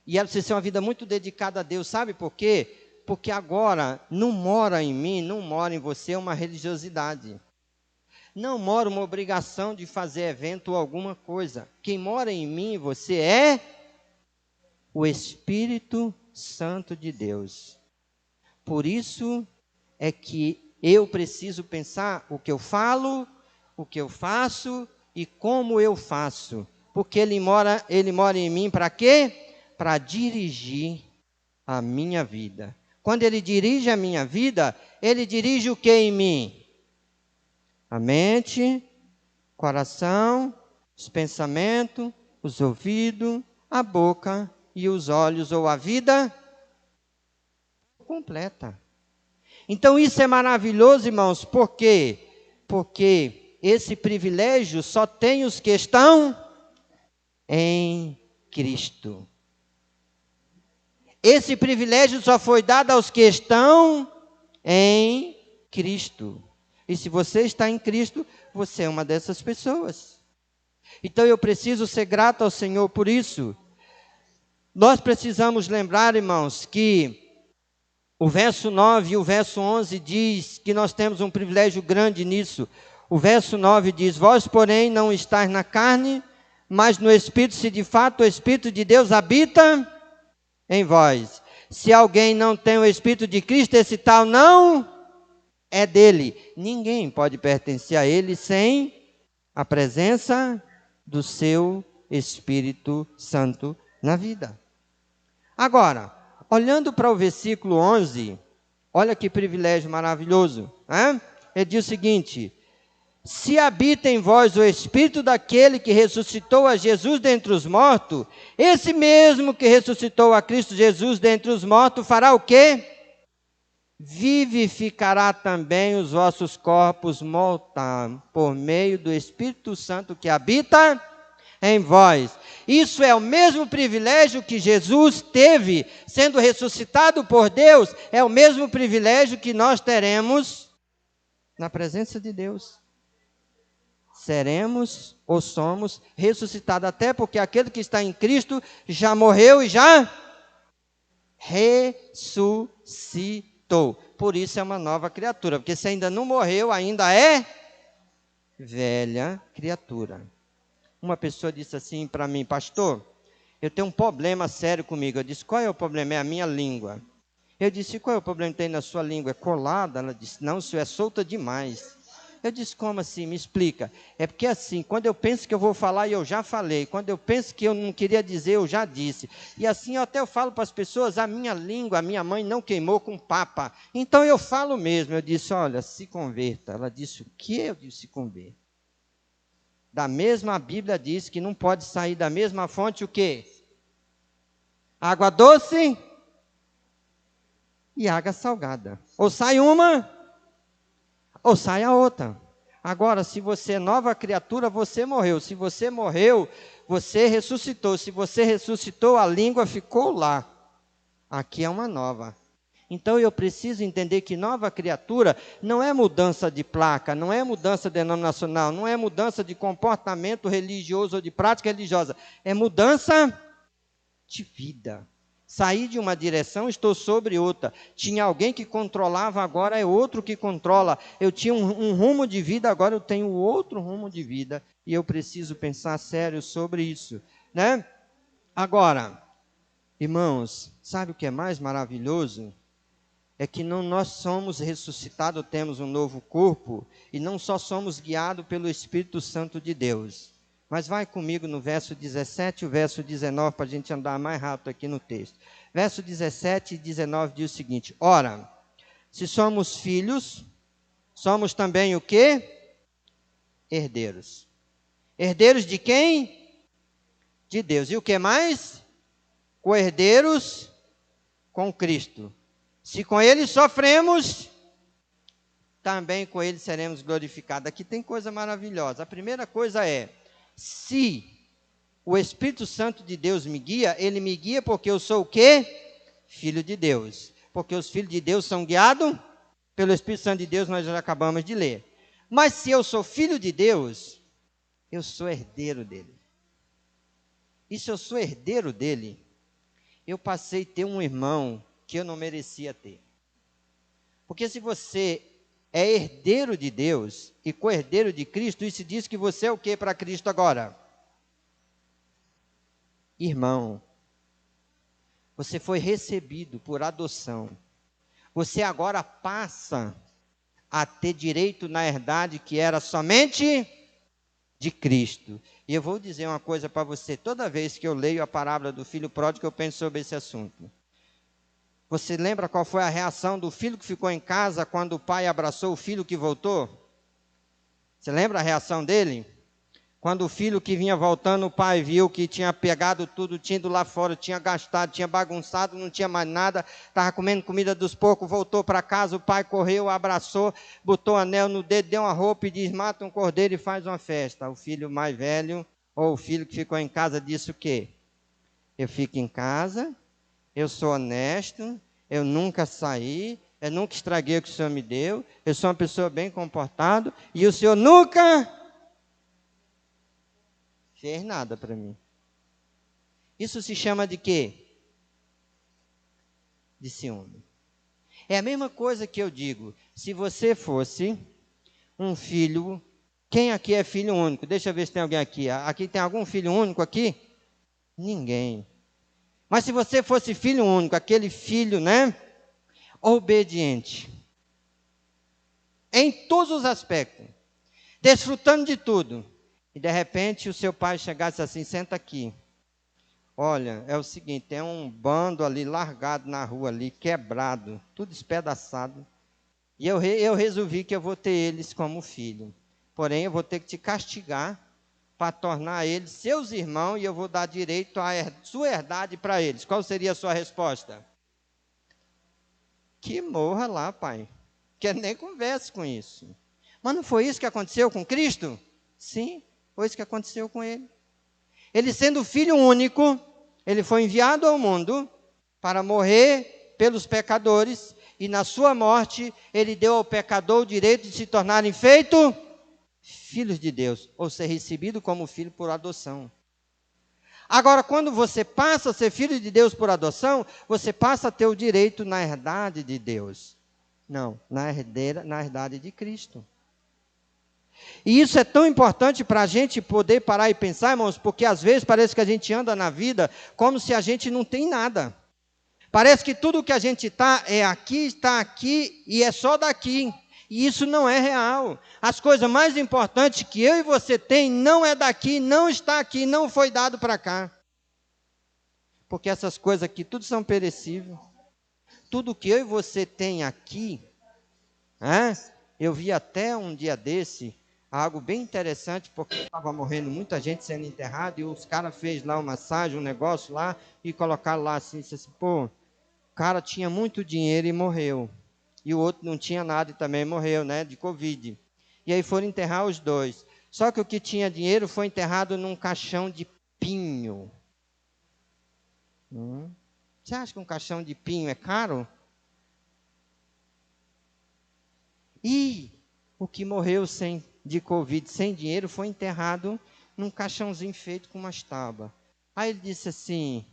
E ela precisa ser uma vida muito dedicada a Deus. Sabe por quê? Porque agora não mora em mim, não mora em você uma religiosidade. Não mora uma obrigação de fazer evento ou alguma coisa. Quem mora em mim e você é o Espírito Santo de Deus. Por isso é que eu preciso pensar o que eu falo, o que eu faço e como eu faço. porque Ele mora em mim para quê? Para dirigir a minha vida. Quando Ele dirige a minha vida, Ele dirige o que em mim? A mente, coração, os pensamentos, os ouvidos, a boca e os olhos, ou a vida completa. Então isso é maravilhoso, irmãos, por quê? Porque esse privilégio só tem os que estão em Cristo. Esse privilégio só foi dado aos que estão em Cristo. E se você está em Cristo, você é uma dessas pessoas. Então eu preciso ser grato ao Senhor por isso. Nós precisamos lembrar, irmãos, que o verso 9 e o verso 11 diz que nós temos um privilégio grande nisso. O verso 9 diz: vós, porém, não estáis na carne, mas no Espírito, se de fato o Espírito de Deus habita em vós. Se alguém não tem o Espírito de Cristo, esse tal não é dele. Ninguém pode pertencer a ele sem a presença do seu Espírito Santo na vida. Agora, olhando para o versículo 11, olha que privilégio maravilhoso. Ele diz o seguinte: se habita em vós o Espírito daquele que ressuscitou a Jesus dentre os mortos, esse mesmo que ressuscitou a Cristo Jesus dentre os mortos, fará o quê? Vivificará também os vossos corpos mortais, por meio do Espírito Santo que habita em vós. Isso é o mesmo privilégio que Jesus teve, sendo ressuscitado por Deus, é o mesmo privilégio que nós teremos na presença de Deus. Seremos ou somos ressuscitados, até porque aquele que está em Cristo já morreu e já ressuscitou. Por isso é uma nova criatura, porque se ainda não morreu, ainda é velha criatura. Uma pessoa disse assim para mim: pastor, eu tenho um problema sério comigo. Eu disse: qual é o problema? É a minha língua. Eu disse: qual é o problema que tem na sua língua? É colada? Ela disse: não, isso é solta demais. Eu disse: como assim? Me explica. É porque assim, quando eu penso que eu vou falar, eu já falei. Quando eu penso que eu não queria dizer, eu já disse. E assim eu até falo para as pessoas: a minha língua, a minha mãe não queimou com papa. Então eu falo mesmo. Eu disse: olha, se converta. Ela disse: o quê? Eu disse: se converta. Da mesma, a Bíblia diz que não pode sair da mesma fonte o quê? Água doce e água salgada. Ou sai uma, ou sai a outra. Agora, se você é nova criatura, você morreu. Se você morreu, você ressuscitou. Se você ressuscitou, a língua ficou lá. Aqui é uma nova. Então eu preciso entender que nova criatura não é mudança de placa, não é mudança denominacional, não é mudança de comportamento religioso ou de prática religiosa. É mudança de vida. Saí de uma direção, estou sobre outra. Tinha alguém que controlava, agora é outro que controla. Eu tinha um rumo de vida, agora eu tenho outro rumo de vida. E eu preciso pensar sério sobre isso, né? Agora, irmãos, sabe o que é mais maravilhoso? É que não nós somos ressuscitados, temos um novo corpo, e não só somos guiados pelo Espírito Santo de Deus. Mas vai comigo no verso 17 e o verso 19, para a gente andar mais rápido aqui no texto. Verso 17 e 19 diz o seguinte: ora, se somos filhos, somos também o quê? Herdeiros. Herdeiros de quem? De Deus. E o que mais? Co-herdeiros com Cristo. Se com ele sofremos, também com ele seremos glorificados. Aqui tem coisa maravilhosa. A primeira coisa é: se o Espírito Santo de Deus me guia, ele me guia porque eu sou o quê? Filho de Deus. Porque os filhos de Deus são guiados pelo Espírito Santo de Deus, nós já acabamos de ler. Mas se eu sou filho de Deus, eu sou herdeiro dele. E se eu sou herdeiro dele, eu passei a ter um irmão que eu não merecia ter. Porque se você é herdeiro de Deus e co-herdeiro de Cristo, isso diz que você é o que para Cristo agora? Irmão. Você foi recebido por adoção. Você agora passa a ter direito na herdade que era somente de Cristo. E eu vou dizer uma coisa para você, toda vez que eu leio a parábola do filho pródigo, eu penso sobre esse assunto. Você lembra qual foi a reação do filho que ficou em casa quando o pai abraçou o filho que voltou? Você lembra a reação dele? Quando o filho que vinha voltando, o pai viu que tinha pegado tudo, tinha ido lá fora, tinha gastado, tinha bagunçado, não tinha mais nada, estava comendo comida dos porcos, voltou para casa, o pai correu, abraçou, botou anel no dedo, deu uma roupa e diz, mata um cordeiro e faz uma festa. O filho mais velho, ou o filho que ficou em casa, disse o quê? Eu fico em casa, eu sou honesto, eu nunca saí, eu nunca estraguei o que o Senhor me deu, eu sou uma pessoa bem comportada, e o Senhor nunca fez nada para mim. Isso se chama de quê? De ciúme. É a mesma coisa que eu digo, se você fosse um filho, quem aqui é filho único? Deixa eu ver se tem alguém aqui. Aqui tem algum filho único aqui? Ninguém. Mas se você fosse filho único, aquele filho, né? Obediente. Em todos os aspectos. Desfrutando de tudo. E de repente o seu pai chegasse assim, senta aqui. Olha, é o seguinte, tem um bando ali largado na rua ali, quebrado, tudo despedaçado. E eu resolvi que eu vou ter eles como filho. Porém, eu vou ter que te castigar para tornar eles seus irmãos e eu vou dar direito à sua herdade para eles. Qual seria a sua resposta? Que morra lá, pai. Que nem converse com isso. Mas não foi isso que aconteceu com Cristo? Sim, foi isso que aconteceu com ele. Ele sendo filho único, ele foi enviado ao mundo para morrer pelos pecadores, e na sua morte, ele deu ao pecador o direito de se tornarem feitos filhos de Deus, ou ser recebido como filho por adoção. Agora, quando você passa a ser filho de Deus por adoção, você passa a ter o direito na herdade de Deus. Não, na herdade de Cristo. E isso é tão importante para a gente poder parar e pensar, irmãos, porque às vezes parece que a gente anda na vida como se a gente não tem nada. Parece que tudo que a gente está aqui e é só daqui. E isso não é real. As coisas mais importantes que eu e você tem não é daqui, não está aqui, não foi dado para cá. Porque essas coisas aqui tudo são perecíveis. Tudo que eu e você tem aqui, eu vi até um dia desse, algo bem interessante, porque estava morrendo muita gente sendo enterrada, e os caras fez lá uma massagem, um negócio lá, e colocaram lá assim, pô, o cara tinha muito dinheiro e morreu. E o outro não tinha nada e também morreu, né, de Covid. E aí foram enterrar os dois. Só que o que tinha dinheiro foi enterrado num caixão de pinho. Você acha que um caixão de pinho é caro? E o que morreu de Covid, sem dinheiro, foi enterrado num caixãozinho feito com umas tábuas. Aí ele disse assim,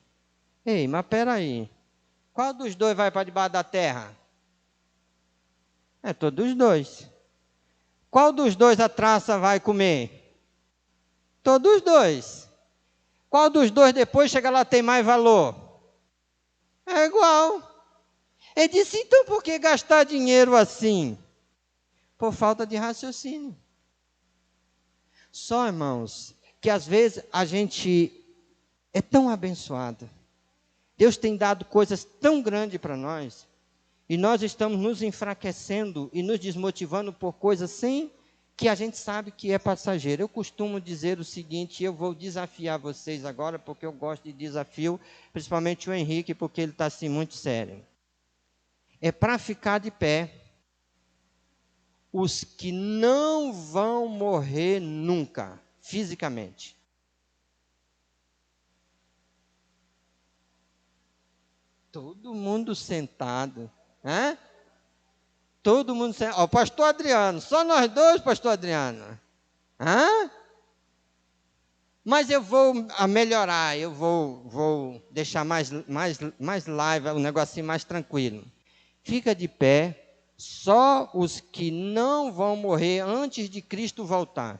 ei, mas peraí, qual dos dois vai para debaixo da terra? É todos os dois. Qual dos dois a traça vai comer? Todos os dois. Qual dos dois depois chega lá tem mais valor? É igual. Ele disse, então por que gastar dinheiro assim? Por falta de raciocínio. Só, irmãos, que às vezes a gente é tão abençoado. Deus tem dado coisas tão grandes para nós. E nós estamos nos enfraquecendo e nos desmotivando por coisas sem que a gente sabe que é passageiro. Eu costumo dizer o seguinte, eu vou desafiar vocês agora, porque eu gosto de desafio, principalmente o Henrique, porque ele está assim muito sério. É para ficar de pé os que não vão morrer nunca, fisicamente. Todo mundo sentado. Todo mundo sentado. O pastor Adriano, só nós dois, pastor Adriano. Mas eu vou melhorar, eu vou deixar mais live, um negocinho mais tranquilo. Fica de pé, só os que não vão morrer antes de Cristo voltar.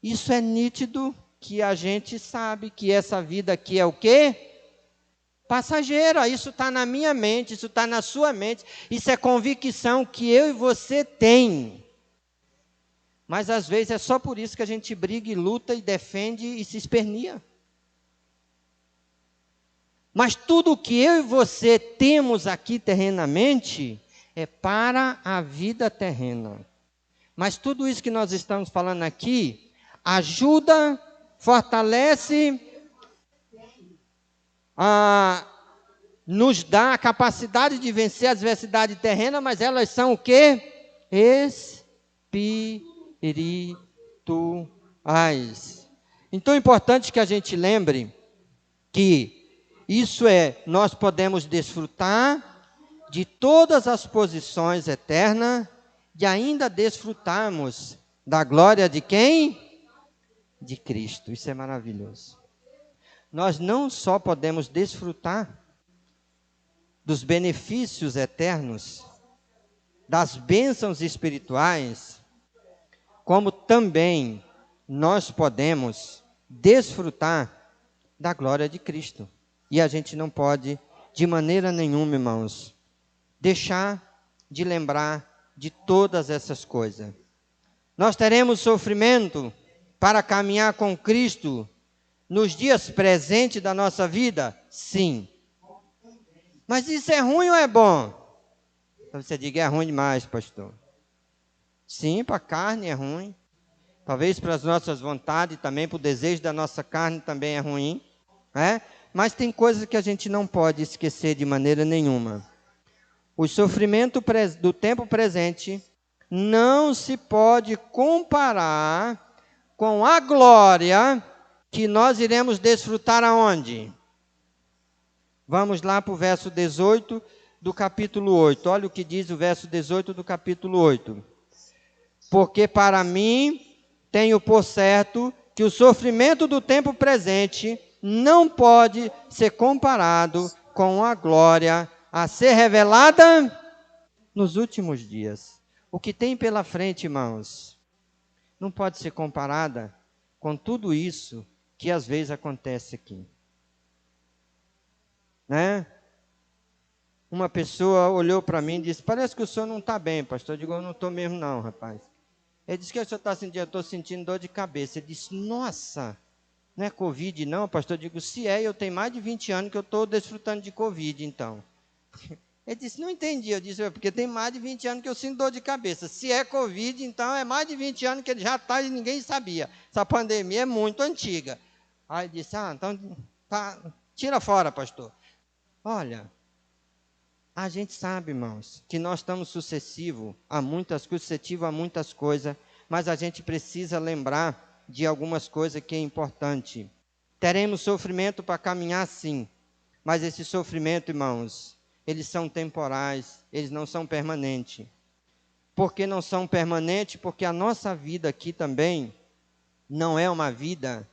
Isso é nítido que a gente sabe que essa vida aqui é o quê? passageira. Isso está na minha mente, isso está na sua mente, isso é convicção que eu e você tem. Mas às vezes é só por isso que a gente briga e luta e defende e se espernia. Mas tudo o que eu e você temos aqui terrenamente é para a vida terrena. Mas tudo isso que nós estamos falando aqui ajuda, fortalece, nos dá a capacidade de vencer a adversidade terrena, mas elas são o quê? Espirituais. Então é importante que a gente lembre que isso nós podemos desfrutar de todas as posições eternas e ainda desfrutarmos da glória de quem? De Cristo. Isso é maravilhoso. Nós não só podemos desfrutar dos benefícios eternos, das bênçãos espirituais, como também nós podemos desfrutar da glória de Cristo. E a gente não pode, de maneira nenhuma, irmãos, deixar de lembrar de todas essas coisas. Nós teremos sofrimento para caminhar com Cristo nos dias presentes da nossa vida? Sim. Mas isso é ruim ou é bom? Então você diga, é ruim demais, pastor. Sim, para a carne é ruim. Talvez para as nossas vontades também, para o desejo da nossa carne também é ruim. Mas tem coisas que a gente não pode esquecer de maneira nenhuma. O sofrimento do tempo presente não se pode comparar com a glória que nós iremos desfrutar aonde? Vamos lá para o verso 18 do capítulo 8. Olha o que diz o verso 18 do capítulo 8. Porque para mim tenho por certo que o sofrimento do tempo presente não pode ser comparado com a glória a ser revelada nos últimos dias. O que tem pela frente, irmãos, não pode ser comparada com tudo isso que às vezes acontece aqui. Uma pessoa olhou para mim e disse, parece que o senhor não está bem, pastor. Eu digo, eu não estou mesmo não, rapaz. Ele disse, o que o senhor está sentindo? Eu estou sentindo dor de cabeça. Ele disse, nossa, não é Covid não, pastor? Eu digo, se é, eu tenho mais de 20 anos que eu estou desfrutando de Covid, então. Ele disse, não entendi. Eu disse, porque tem mais de 20 anos que eu sinto dor de cabeça. Se é Covid, então é mais de 20 anos que ele já está e ninguém sabia. Essa pandemia é muito antiga. Aí ele disse, então tá, tira fora, pastor. Olha, a gente sabe, irmãos, que nós estamos suscetíveis a muitas coisas, mas a gente precisa lembrar de algumas coisas que é importante. Teremos sofrimento para caminhar, sim, mas esse sofrimento, irmãos, eles são temporais, eles não são permanentes. Por que não são permanentes? Porque a nossa vida aqui também não é uma vida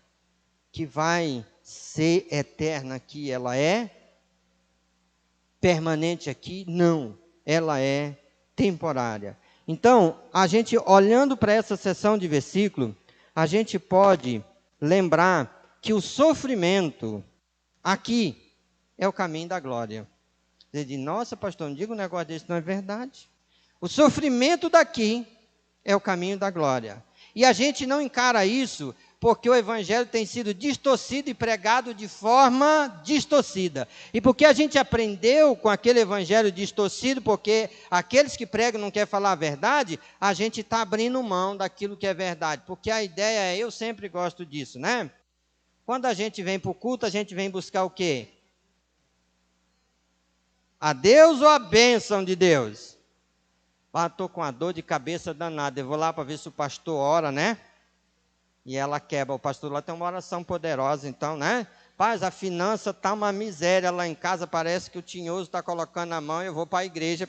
que vai ser eterna aqui, ela é permanente aqui? Não, ela é temporária. Então, a gente olhando para essa seção de versículo, a gente pode lembrar que o sofrimento aqui é o caminho da glória. Você diz, nossa, pastor, não diga um negócio desse, não é verdade. O sofrimento daqui é o caminho da glória. E a gente não encara isso porque o evangelho tem sido distorcido e pregado de forma distorcida. E porque a gente aprendeu com aquele evangelho distorcido, porque aqueles que pregam não querem falar a verdade, a gente está abrindo mão daquilo que é verdade. Porque a ideia eu sempre gosto disso, né? Quando a gente vem para o culto, a gente vem buscar o quê? A Deus ou a bênção de Deus? Estou com a dor de cabeça danada, eu vou lá para ver se o pastor ora, né? E ela quebra. O pastor lá tem uma oração poderosa, então, né? Paz, a finança está uma miséria lá em casa, parece que o tinhoso está colocando a mão, eu vou para a igreja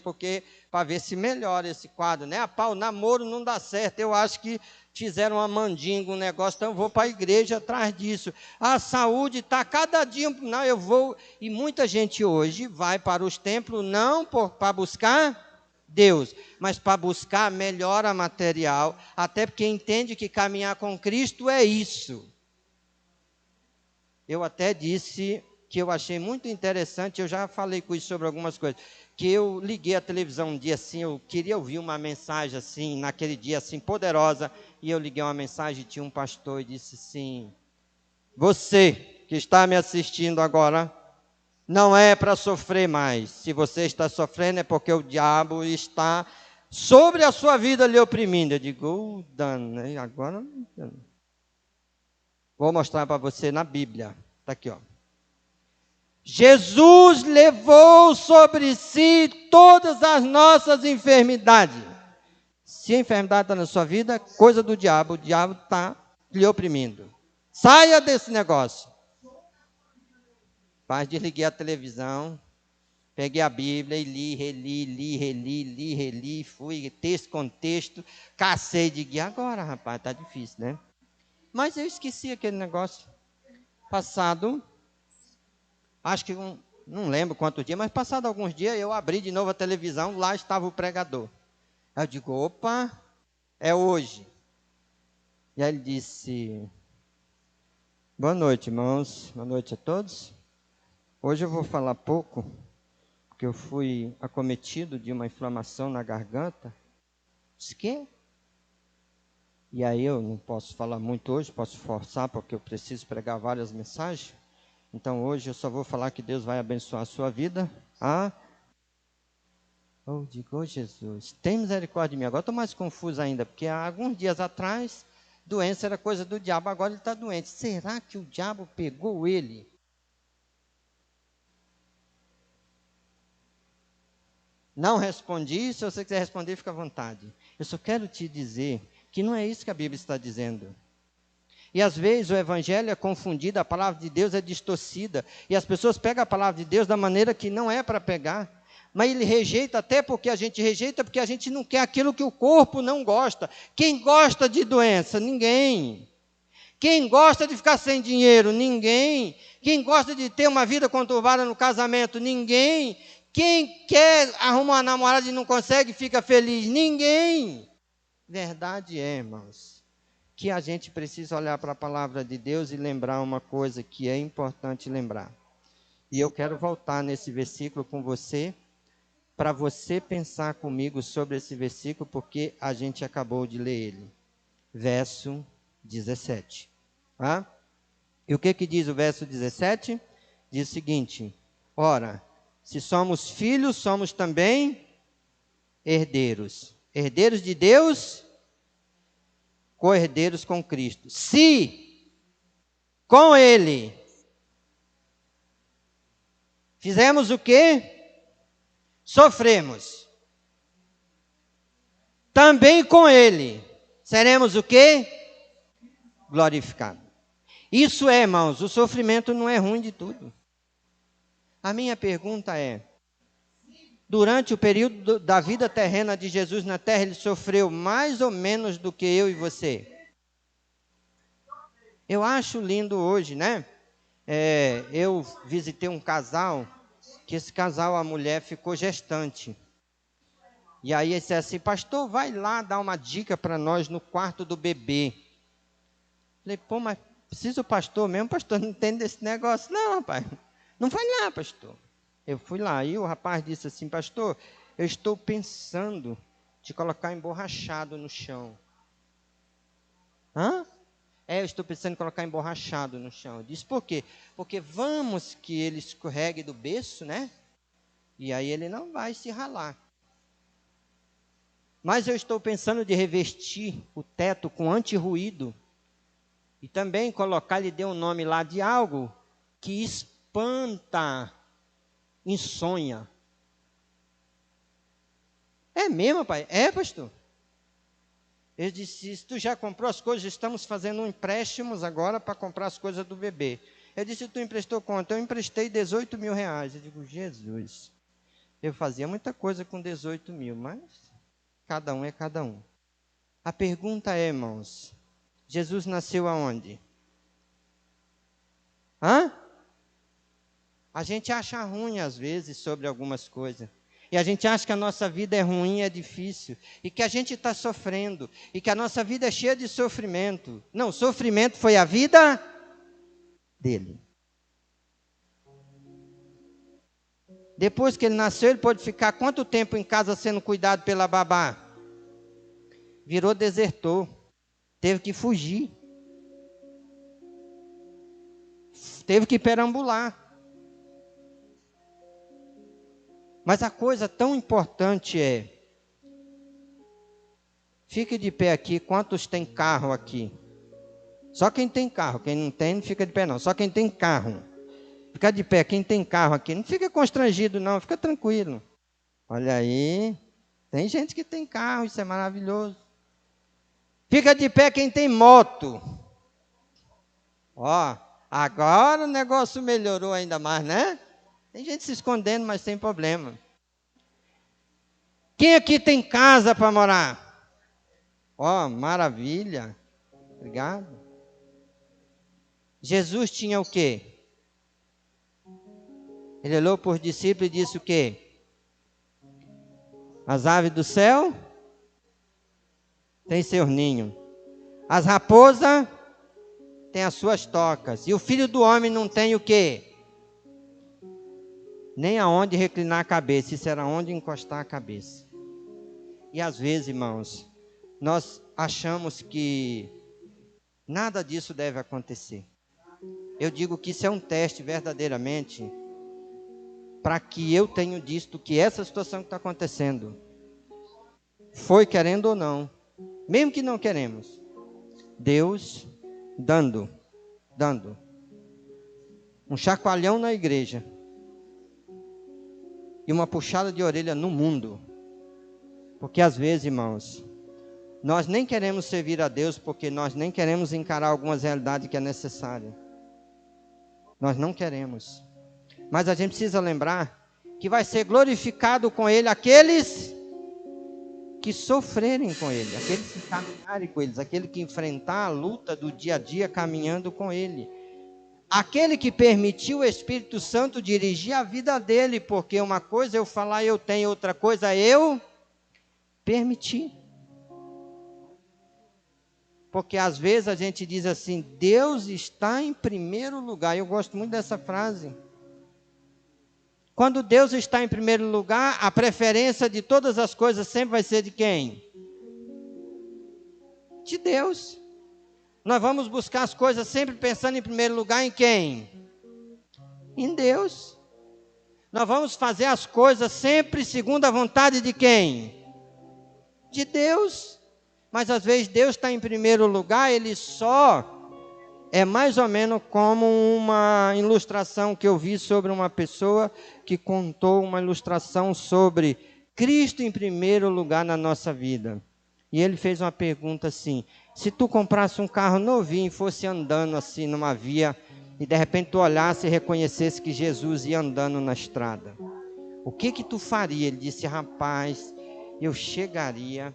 para ver se melhora esse quadro, né? O namoro não dá certo, eu acho que fizeram uma mandinga, um negócio, então eu vou para a igreja atrás disso. A saúde está cada dia, não, eu vou, e muita gente hoje vai para os templos não para buscar Deus, mas para buscar melhora material, até porque entende que caminhar com Cristo é isso. Eu até disse que eu achei muito interessante, eu já falei com isso sobre algumas coisas, que eu liguei a televisão um dia assim, eu queria ouvir uma mensagem assim, naquele dia assim, poderosa, e eu liguei uma mensagem e tinha um pastor e disse assim: você que está me assistindo agora, não é para sofrer mais. Se você está sofrendo é porque o diabo está sobre a sua vida lhe oprimindo. Eu digo, danei, agora vou mostrar para você na Bíblia. Está aqui, ó. Jesus levou sobre si todas as nossas enfermidades. Se a enfermidade está na sua vida, coisa do diabo, o diabo está lhe oprimindo. Saia desse negócio. Mas desliguei a televisão, peguei a Bíblia e reli, fui texto com texto, cacei de guia. Agora, rapaz, está difícil, né? Mas eu esqueci aquele negócio. Passado, acho que não lembro quantos dias, mas passado alguns dias eu abri de novo a televisão, lá estava o pregador. Aí eu digo, opa, é hoje. E aí ele disse, boa noite, irmãos, boa noite a todos. Hoje eu vou falar pouco, porque eu fui acometido de uma inflamação na garganta. Disse, quê? E aí eu não posso falar muito hoje, posso forçar, porque eu preciso pregar várias mensagens. Então hoje eu só vou falar que Deus vai abençoar a sua vida. Digo, Jesus, tem misericórdia de mim. Agora estou mais confuso ainda, porque há alguns dias atrás, doença era coisa do diabo, agora ele está doente. Será que o diabo pegou ele? Não respondi, se você quiser responder, fica à vontade. Eu só quero te dizer que não é isso que a Bíblia está dizendo. E às vezes o evangelho é confundido, a palavra de Deus é distorcida, e as pessoas pegam a palavra de Deus da maneira que não é para pegar. Mas ele rejeita, até porque a gente rejeita, porque a gente não quer aquilo que o corpo não gosta. Quem gosta de doença? Ninguém. Quem gosta de ficar sem dinheiro? Ninguém. Quem gosta de ter uma vida conturbada no casamento? Ninguém. Quem quer arrumar uma namorada e não consegue, fica feliz? Ninguém. Verdade é, irmãos, que a gente precisa olhar para a palavra de Deus e lembrar uma coisa que é importante lembrar. E eu quero voltar nesse versículo com você, para você pensar comigo sobre esse versículo, porque a gente acabou de ler ele. Verso 17. E o que diz o verso 17? Diz o seguinte: ora, se somos filhos, somos também herdeiros. Herdeiros de Deus, co-herdeiros com Cristo. Se com Ele fizemos o quê? Sofremos. Também com Ele seremos o quê? Glorificados. Isso é, irmãos, o sofrimento não é ruim de tudo. A minha pergunta é, durante o período da vida terrena de Jesus na terra, ele sofreu mais ou menos do que eu e você? Eu acho lindo hoje, né? Eu visitei um casal, que esse casal, a mulher ficou gestante. E aí ele disse assim, pastor, vai lá dar uma dica para nós no quarto do bebê. Falei, pô, mas precisa o pastor mesmo? O pastor não entende desse negócio. Não, rapaz, não vai lá, pastor. Eu fui lá, e o rapaz disse assim, pastor, eu estou pensando de colocar emborrachado no chão. Eu estou pensando em colocar emborrachado no chão. Eu disse, por quê? Porque vamos que ele escorregue do berço, né? E aí ele não vai se ralar. Mas eu estou pensando de revestir o teto com anti-ruído e também colocar, lhe deu um nome lá de algo que espanta insônia. É mesmo, pai? É, pastor? Ele disse, se tu já comprou as coisas, estamos fazendo empréstimos agora para comprar as coisas do bebê. Eu disse, tu emprestou quanto? Eu emprestei 18 mil reais. Eu digo, Jesus, eu fazia muita coisa com 18 mil, mas cada um é cada um. A pergunta é, irmãos, Jesus nasceu aonde? A gente acha ruim às vezes sobre algumas coisas. E a gente acha que a nossa vida é ruim, é difícil. E que a gente está sofrendo. E que a nossa vida é cheia de sofrimento. Não, sofrimento foi a vida dele. Depois que ele nasceu, ele pôde ficar quanto tempo em casa sendo cuidado pela babá? Virou desertor. Teve que fugir. Teve que perambular. Mas a coisa tão importante é, fique de pé aqui, quantos tem carro aqui? Só quem tem carro, quem não tem, não fica de pé não. Só quem tem carro. Fica de pé, quem tem carro aqui, não fica constrangido não, fica tranquilo. Olha aí, tem gente que tem carro, isso é maravilhoso. Fica de pé quem tem moto. Ó, agora o negócio melhorou ainda mais, né? Tem gente se escondendo, mas sem problema. Quem aqui tem casa para morar? Ó, maravilha. Obrigado. Jesus tinha o quê? Ele olhou para os discípulos e disse o quê? As aves do céu têm seus ninhos. As raposas têm as suas tocas. E o Filho do Homem não tem o quê? Nem aonde reclinar a cabeça. Isso era onde encostar a cabeça. E às vezes, irmãos, nós achamos que nada disso deve acontecer. Eu digo que isso é um teste verdadeiramente para que eu tenha visto que essa situação que está acontecendo foi querendo ou não, mesmo que não queremos, Deus dando um chacoalhão na igreja e uma puxada de orelha no mundo, porque às vezes, irmãos, nós nem queremos servir a Deus porque nós nem queremos encarar algumas realidades que é necessária. Nós não queremos. Mas a gente precisa lembrar que vai ser glorificado com Ele aqueles que sofrerem com Ele, aqueles que caminharem com Ele, aquele que enfrentar a luta do dia a dia caminhando com Ele. Aquele que permitiu o Espírito Santo dirigir a vida dele, porque uma coisa é eu falar eu tenho, outra coisa é eu permitir. Porque às vezes a gente diz assim, Deus está em primeiro lugar. Eu gosto muito dessa frase. Quando Deus está em primeiro lugar, a preferência de todas as coisas sempre vai ser de quem? De Deus. Nós vamos buscar as coisas sempre pensando em primeiro lugar em quem? Em Deus. Nós vamos fazer as coisas sempre segundo a vontade de quem? De Deus. Mas às vezes Deus está em primeiro lugar, Ele só é mais ou menos como uma ilustração que eu vi sobre uma pessoa que contou uma ilustração sobre Cristo em primeiro lugar na nossa vida. E ele fez uma pergunta assim, se tu comprasse um carro novinho e fosse andando assim numa via, e de repente tu olhasse e reconhecesse que Jesus ia andando na estrada, o que tu faria? Ele disse, rapaz, eu chegaria,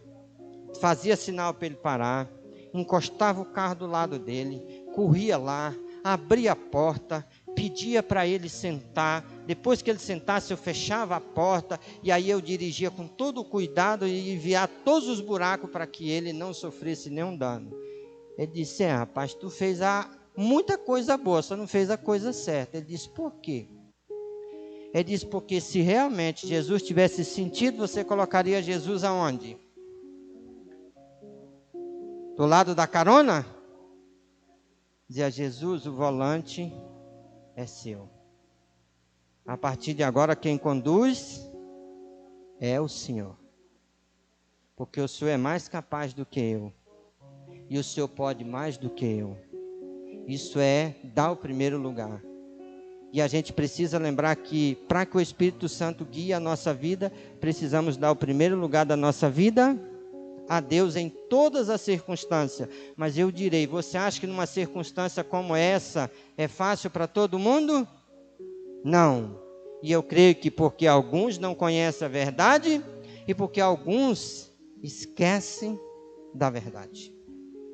fazia sinal para ele parar, encostava o carro do lado dele, corria lá, abria a porta, pedia para ele sentar, depois que ele sentasse eu fechava a porta, e aí eu dirigia com todo o cuidado e enviar todos os buracos para que ele não sofresse nenhum dano. Ele disse, rapaz, tu fez muita coisa boa, só não fez a coisa certa. Ele disse, por quê? Ele disse, porque se realmente Jesus tivesse sentido, você colocaria Jesus aonde? Do lado da carona? Dizia, Jesus, o volante é seu. A partir de agora, quem conduz é o Senhor. Porque o Senhor é mais capaz do que eu. E o Senhor pode mais do que eu. Isso é dar o primeiro lugar. E a gente precisa lembrar que, para que o Espírito Santo guie a nossa vida, precisamos dar o primeiro lugar da nossa vida a Deus em todas as circunstâncias. Mas eu direi, você acha que numa circunstância como essa é fácil para todo mundo? Não. E eu creio que porque alguns não conhecem a verdade e porque alguns esquecem da verdade.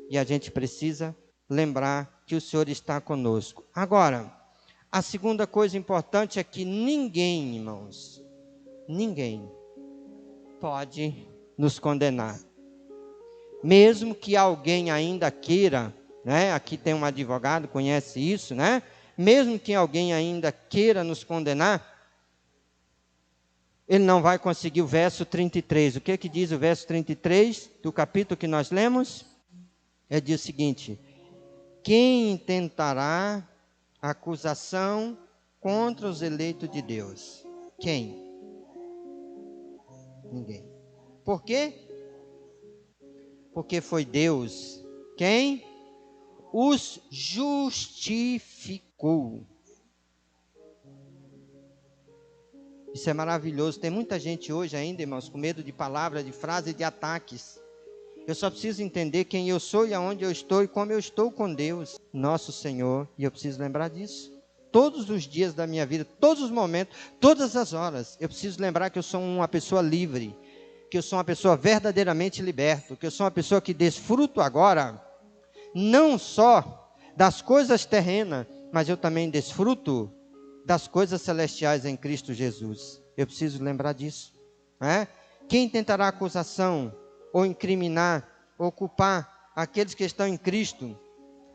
E a gente precisa lembrar que o Senhor está conosco. Agora, a segunda coisa importante é que ninguém, irmãos, ninguém pode nos condenar. Mesmo que alguém ainda queira, né? Aqui tem um advogado, conhece isso, né? Mesmo que alguém ainda queira nos condenar, ele não vai conseguir o verso 33. O que é que diz o verso 33 do capítulo que nós lemos? Ele diz o seguinte: quem intentará acusação contra os eleitos de Deus? Quem? Ninguém. Por quê? Porque foi Deus quem os justificou. Isso é maravilhoso. Tem muita gente hoje ainda, irmãos, com medo de palavras, de frases, de ataques. Eu só preciso entender quem eu sou e aonde eu estou e como eu estou com Deus, nosso Senhor. E eu preciso lembrar disso. Todos os dias da minha vida, todos os momentos, todas as horas. Eu preciso lembrar que eu sou uma pessoa livre, que eu sou uma pessoa verdadeiramente liberta, que eu sou uma pessoa que desfruto agora, não só das coisas terrenas, mas eu também desfruto das coisas celestiais em Cristo Jesus. Eu preciso lembrar disso. Quem tentará acusação, ou incriminar, ou culpar aqueles que estão em Cristo,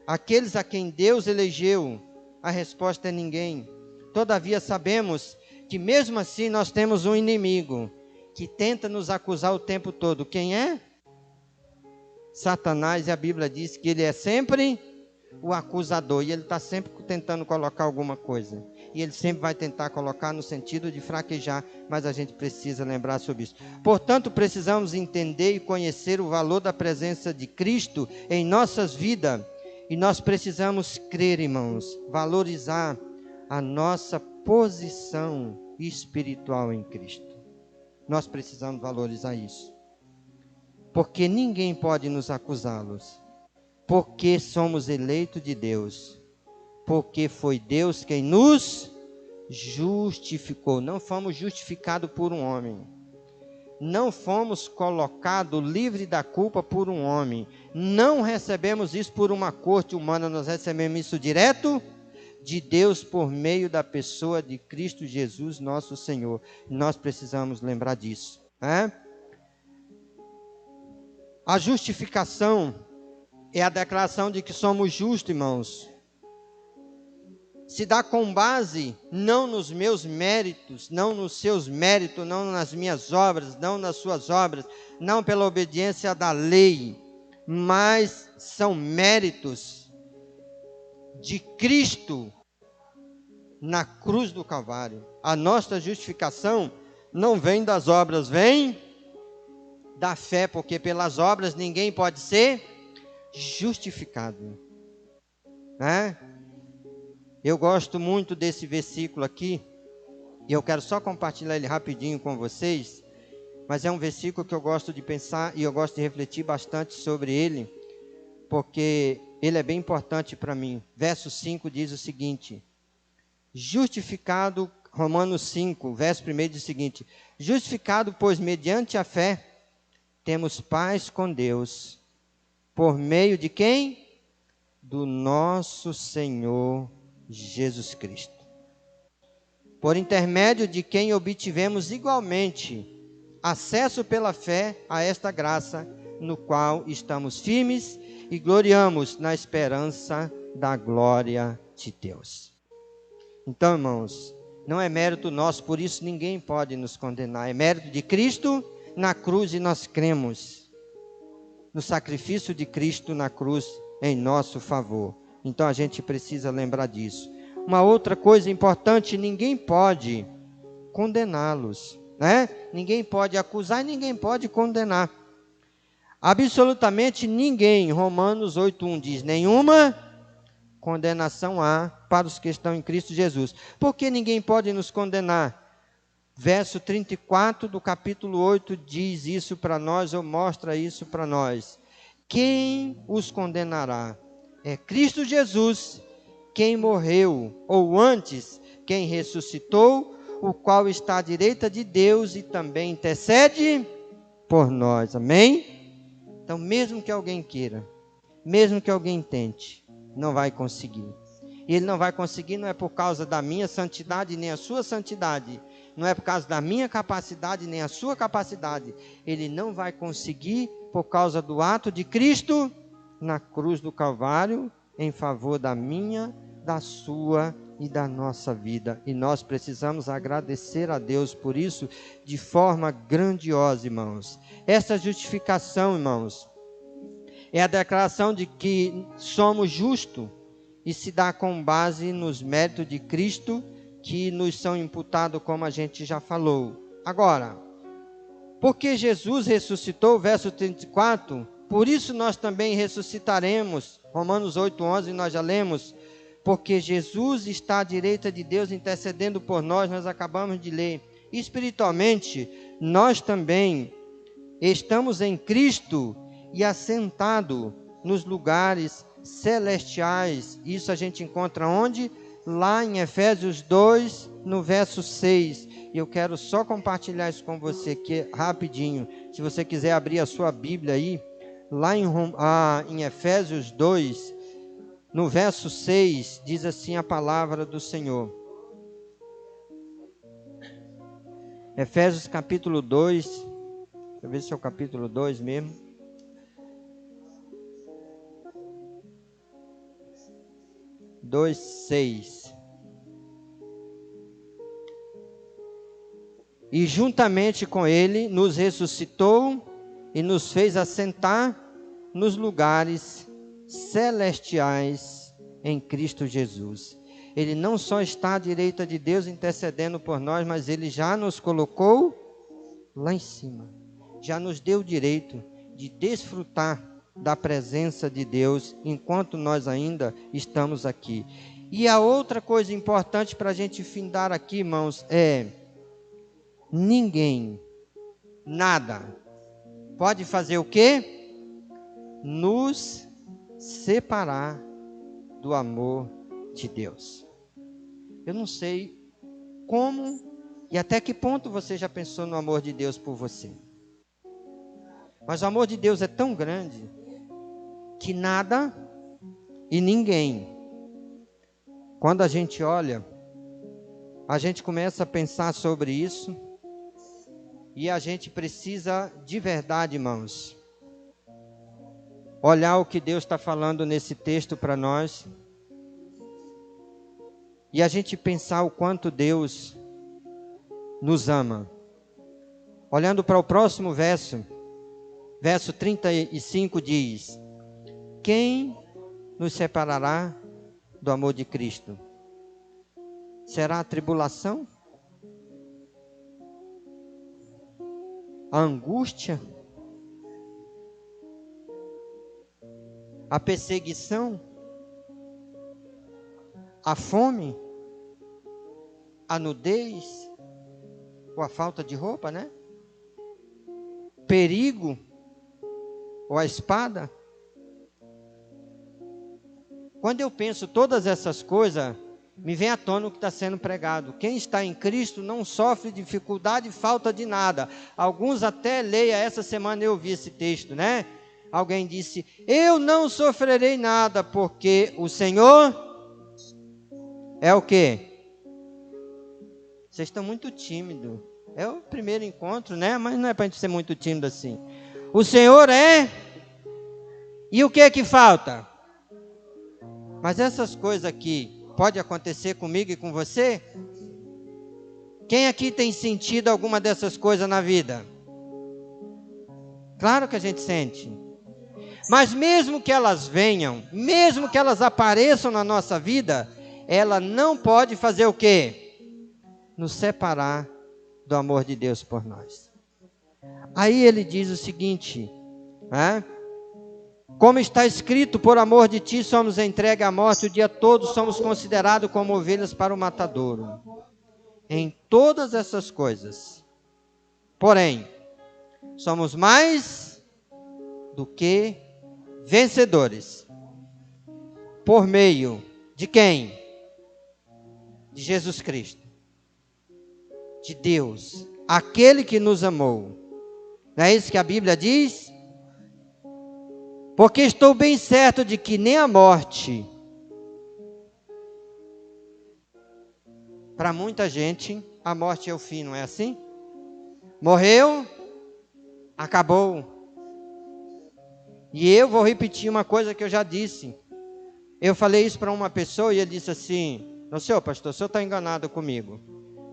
aqueles a quem Deus elegeu? A resposta é ninguém. Todavia sabemos que mesmo assim nós temos um inimigo que tenta nos acusar o tempo todo. Quem é? Satanás. E a Bíblia diz que ele é sempre o acusador, e ele está sempre tentando colocar alguma coisa, e ele sempre vai tentar colocar no sentido de fraquejar, mas a gente precisa lembrar sobre isso. Portanto, precisamos entender e conhecer o valor da presença de Cristo em nossas vidas, e nós precisamos crer, irmãos, valorizar a nossa posição espiritual em Cristo. Nós precisamos valorizar isso, porque ninguém pode nos acusá-los, porque somos eleitos de Deus, porque foi Deus quem nos justificou. Não fomos justificados por um homem, não fomos colocados livre da culpa por um homem, não recebemos isso por uma corte humana, nós recebemos isso direto de Deus por meio da pessoa de Cristo Jesus, nosso Senhor. Nós precisamos lembrar disso. A justificação é a declaração de que somos justos, irmãos. Se dá com base não nos meus méritos, não nos seus méritos, não nas minhas obras, não nas suas obras, não pela obediência da lei, mas são méritos de Cristo na cruz do Calvário. A nossa justificação não vem das obras, vem da fé, porque pelas obras ninguém pode ser justificado. Eu gosto muito desse versículo aqui, e eu quero só compartilhar ele rapidinho com vocês, mas é um versículo que eu gosto de pensar e eu gosto de refletir bastante sobre ele, porque ele é bem importante para mim. Verso 5 diz o seguinte: justificado, Romanos 5, verso 1 diz o seguinte: justificado, pois mediante a fé, temos paz com Deus, por meio de quem? Do nosso Senhor Jesus Cristo, por intermédio de quem obtivemos igualmente acesso pela fé a esta graça, no qual estamos firmes e gloriamos na esperança da glória de Deus. Então, irmãos, não é mérito nosso, por isso ninguém pode nos condenar. É mérito de Cristo na cruz, e nós cremos no sacrifício de Cristo na cruz em nosso favor. Então a gente precisa lembrar disso. Uma outra coisa importante: ninguém pode condená-los, Ninguém pode acusar e ninguém pode condenar. Absolutamente ninguém. Romanos 8:1 diz: nenhuma condenação há para os que estão em Cristo Jesus. Por que ninguém pode nos condenar? Verso 34 do capítulo 8 diz isso para nós, ou mostra isso para nós. Quem os condenará? É Cristo Jesus, quem morreu, ou antes, quem ressuscitou, o qual está à direita de Deus e também intercede por nós. Amém? Então, mesmo que alguém queira, mesmo que alguém tente, não vai conseguir. E ele não vai conseguir, não é por causa da minha santidade, nem a sua santidade, não é por causa da minha capacidade, nem a sua capacidade. Ele não vai conseguir por causa do ato de Cristo na cruz do Calvário, em favor da minha, da sua e da nossa vida. E nós precisamos agradecer a Deus por isso de forma grandiosa, irmãos. Essa justificação, irmãos, é a declaração de que somos justos e se dá com base nos méritos de Cristo que nos são imputados, como a gente já falou. Agora, porque Jesus ressuscitou, verso 34, por isso nós também ressuscitaremos. Romanos 8:11, nós já lemos. Porque Jesus está à direita de Deus intercedendo por nós, nós acabamos de ler. Espiritualmente, nós também estamos em Cristo e assentado nos lugares celestiais. Isso a gente encontra onde? Lá em Efésios 2, no verso 6. E eu quero só compartilhar isso com você aqui rapidinho. Se você quiser abrir a sua Bíblia aí, lá em Efésios 2, no verso 6, diz assim a palavra do Senhor. Efésios capítulo 2, deixa eu ver se é o capítulo 2 mesmo. Dois, 6. E juntamente com ele nos ressuscitou e nos fez assentar nos lugares celestiais em Cristo Jesus. Ele não só está à direita de Deus intercedendo por nós, mas ele já nos colocou lá em cima. Já nos deu o direito de desfrutar da presença de Deus enquanto nós ainda estamos aqui. E a outra coisa importante para a gente findar aqui, irmãos, é: ninguém, nada, pode fazer o quê? Nos separar do amor de Deus. Eu não sei como e até que ponto você já pensou no amor de Deus por você. Mas o amor de Deus é tão grande que nada e ninguém, quando a gente olha, a gente começa a pensar sobre isso e a gente precisa de verdade, irmãos, olhar o que Deus está falando nesse texto para nós e a gente pensar o quanto Deus nos ama. Olhando para o próximo verso, verso 35 diz: quem nos separará do amor de Cristo? Será a tribulação? A angústia? A perseguição? A fome? A nudez? Ou a falta de roupa, né? Perigo? Ou a espada? Quando eu penso todas essas coisas, me vem à tona o que está sendo pregado. Quem está em Cristo não sofre dificuldade e falta de nada. Alguns até leia, essa semana eu vi esse texto, né? Alguém disse: eu não sofrerei nada, porque o Senhor é o quê? Vocês estão muito tímidos. É o primeiro encontro, né? Mas não é para a gente ser muito tímido assim. O Senhor é... E o que é que falta? Mas essas coisas aqui, pode acontecer comigo e com você? Quem aqui tem sentido alguma dessas coisas na vida? Claro que a gente sente. Mas mesmo que elas venham, mesmo que elas apareçam na nossa vida, ela não pode fazer o quê? Nos separar do amor de Deus por nós. Aí ele diz o seguinte, né? Como está escrito, por amor de ti somos entregues à morte, o dia todo somos considerados como ovelhas para o matadouro. Em todas essas coisas, porém, somos mais do que vencedores. Por meio de quem? De Jesus Cristo. De Deus, aquele que nos amou. Não é isso que a Bíblia diz? Porque estou bem certo de que nem a morte, para muita gente, a morte é o fim, não é assim? Morreu, acabou. E eu vou repetir uma coisa que eu já disse. Eu falei isso para uma pessoa e ele disse assim: Não, senhor pastor, o senhor está enganado comigo.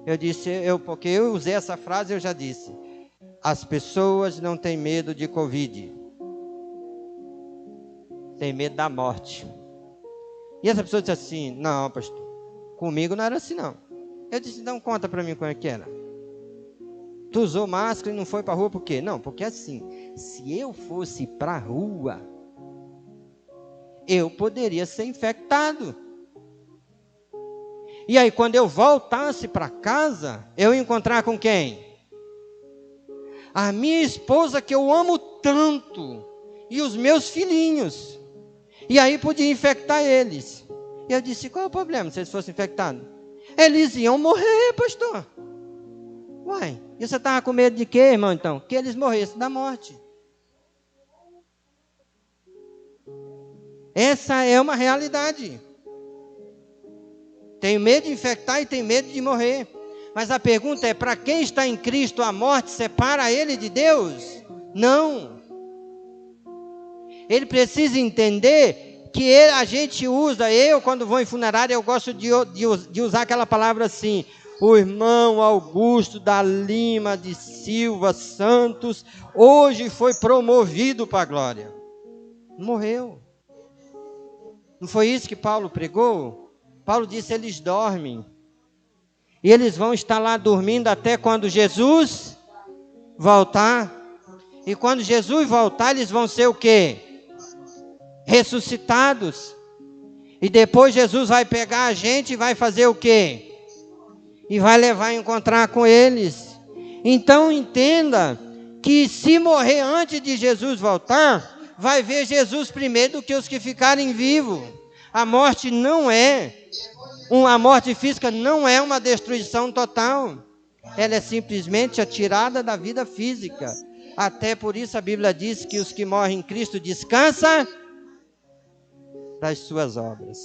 Eu disse, porque eu usei essa frase, eu já disse. As pessoas não têm medo de Covid. Tem medo da morte. E essa pessoa disse assim, não, pastor, comigo não era assim não. Eu disse, então conta para mim como é que era. Tu usou máscara e não foi para a rua por quê? Não, porque assim, se eu fosse para a rua, eu poderia ser infectado. E aí quando eu voltasse para casa, eu ia encontrar com quem? A minha esposa que eu amo tanto, e os meus filhinhos. E aí podia infectar eles. E eu disse, qual é o problema se eles fossem infectados? Eles iam morrer, pastor. Uai, e você estava com medo de quê, irmão, então? Que eles morressem da morte. Essa é uma realidade. Tem medo de infectar e tem medo de morrer. Mas a pergunta é, para quem está em Cristo, a morte separa ele de Deus? Não. Ele precisa entender que a gente usa, quando vou em funerária, eu gosto de usar aquela palavra assim, o irmão Augusto da Lima de Silva Santos, hoje foi promovido para a glória. Morreu. Não foi isso que Paulo pregou? Paulo disse, eles dormem. E eles vão estar lá dormindo até quando Jesus voltar. E quando Jesus voltar, eles vão ser o quê? Ressuscitados. E depois Jesus vai pegar a gente e vai fazer o quê? E vai levar a encontrar com eles. Então entenda que se morrer antes de Jesus voltar, vai ver Jesus primeiro do que os que ficarem vivos. A morte a morte física não é uma destruição total. Ela é simplesmente a tirada da vida física. Até por isso a Bíblia diz que os que morrem em Cristo descansam das suas obras.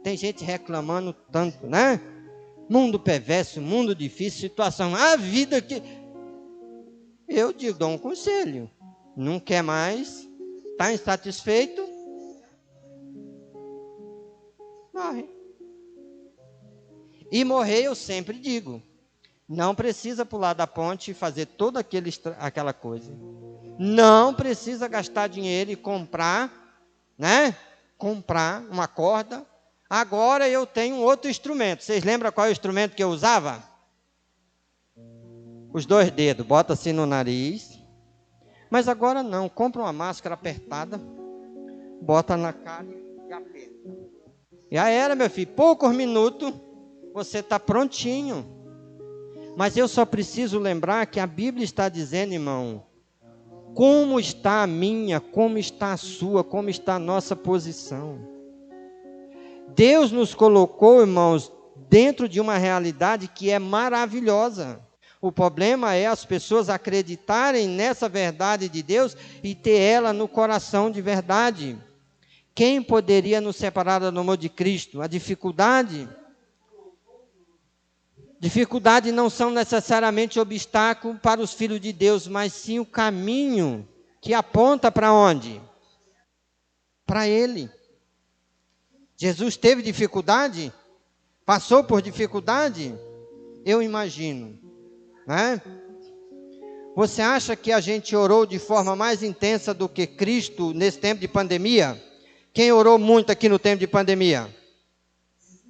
Tem gente reclamando tanto, né? Mundo perverso, mundo difícil, situação, a vida que... Eu dou um conselho. Não quer mais, está insatisfeito, morre. E morrer, eu sempre digo, não precisa pular da ponte e fazer toda aquela coisa. Não precisa gastar dinheiro e comprar, né? Comprar uma corda. Agora eu tenho um outro instrumento. Vocês lembram qual é o instrumento que eu usava? Os 2 dedos. Bota assim no nariz. Mas agora não. Compra uma máscara apertada. Bota na cara e aperta. E aí era, meu filho. Poucos minutos. Você está prontinho. Mas eu só preciso lembrar que a Bíblia está dizendo, irmão, como está a minha, como está a sua, como está a nossa posição. Deus nos colocou, irmãos, dentro de uma realidade que é maravilhosa. O problema é as pessoas acreditarem nessa verdade de Deus e ter ela no coração de verdade. Quem poderia nos separar do amor de Cristo? A dificuldade? Dificuldade não são necessariamente obstáculo para os filhos de Deus, mas sim o caminho que aponta para onde? Para Ele. Jesus teve dificuldade? Passou por dificuldade? Eu imagino, né? Você acha que a gente orou de forma mais intensa do que Cristo nesse tempo de pandemia? Quem orou muito aqui no tempo de pandemia?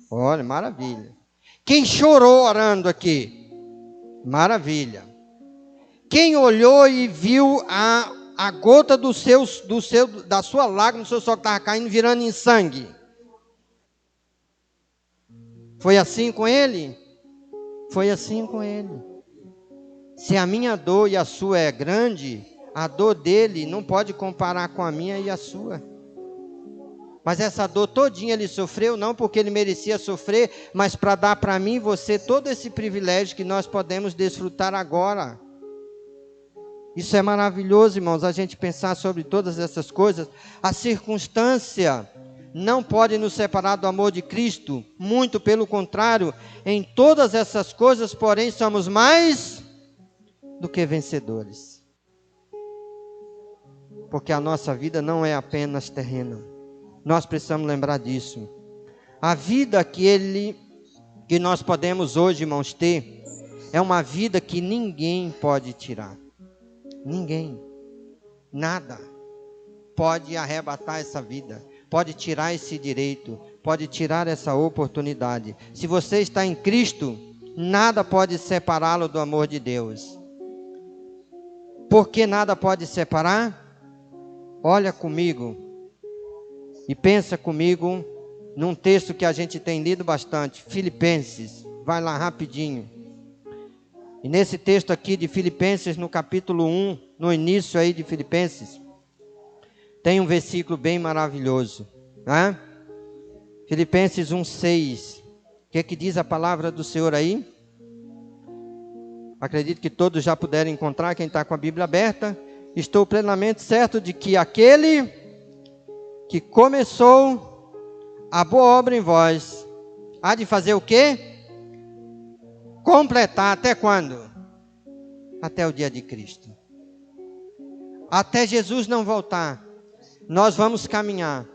Olha, maravilha. Quem chorou orando aqui? Maravilha. Quem olhou e viu a gota da sua lágrima, do seu sol que estava caindo, virando em sangue? Foi assim com ele? Foi assim com ele. Se a minha dor e a sua é grande, a dor dele não pode comparar com a minha e a sua. Mas essa dor todinha ele sofreu, não porque ele merecia sofrer, mas para dar para mim e você todo esse privilégio que nós podemos desfrutar agora. Isso é maravilhoso, irmãos, a gente pensar sobre todas essas coisas. A circunstância não pode nos separar do amor de Cristo, muito pelo contrário, em todas essas coisas, porém, somos mais do que vencedores. Porque a nossa vida não é apenas terrena. Nós precisamos lembrar disso. A vida que Ele que nós podemos hoje, irmãos, ter é uma vida que ninguém pode tirar. Ninguém, nada pode arrebatar essa vida, pode tirar esse direito, pode tirar essa oportunidade. Se você está em Cristo, nada pode separá-lo do amor de Deus. Por que nada pode separar? Olha comigo e pensa comigo num texto que a gente tem lido bastante, Filipenses. Vai lá rapidinho. E nesse texto aqui de Filipenses, no capítulo 1, no início aí de Filipenses, tem um versículo bem maravilhoso, né? Filipenses 1:6. O que diz a palavra do Senhor aí? Acredito que todos já puderam encontrar, quem está com a Bíblia aberta. Estou plenamente certo de que aquele que começou a boa obra em vós, há de fazer o quê? Completar até quando? Até o dia de Cristo. Até Jesus não voltar, nós vamos caminhar,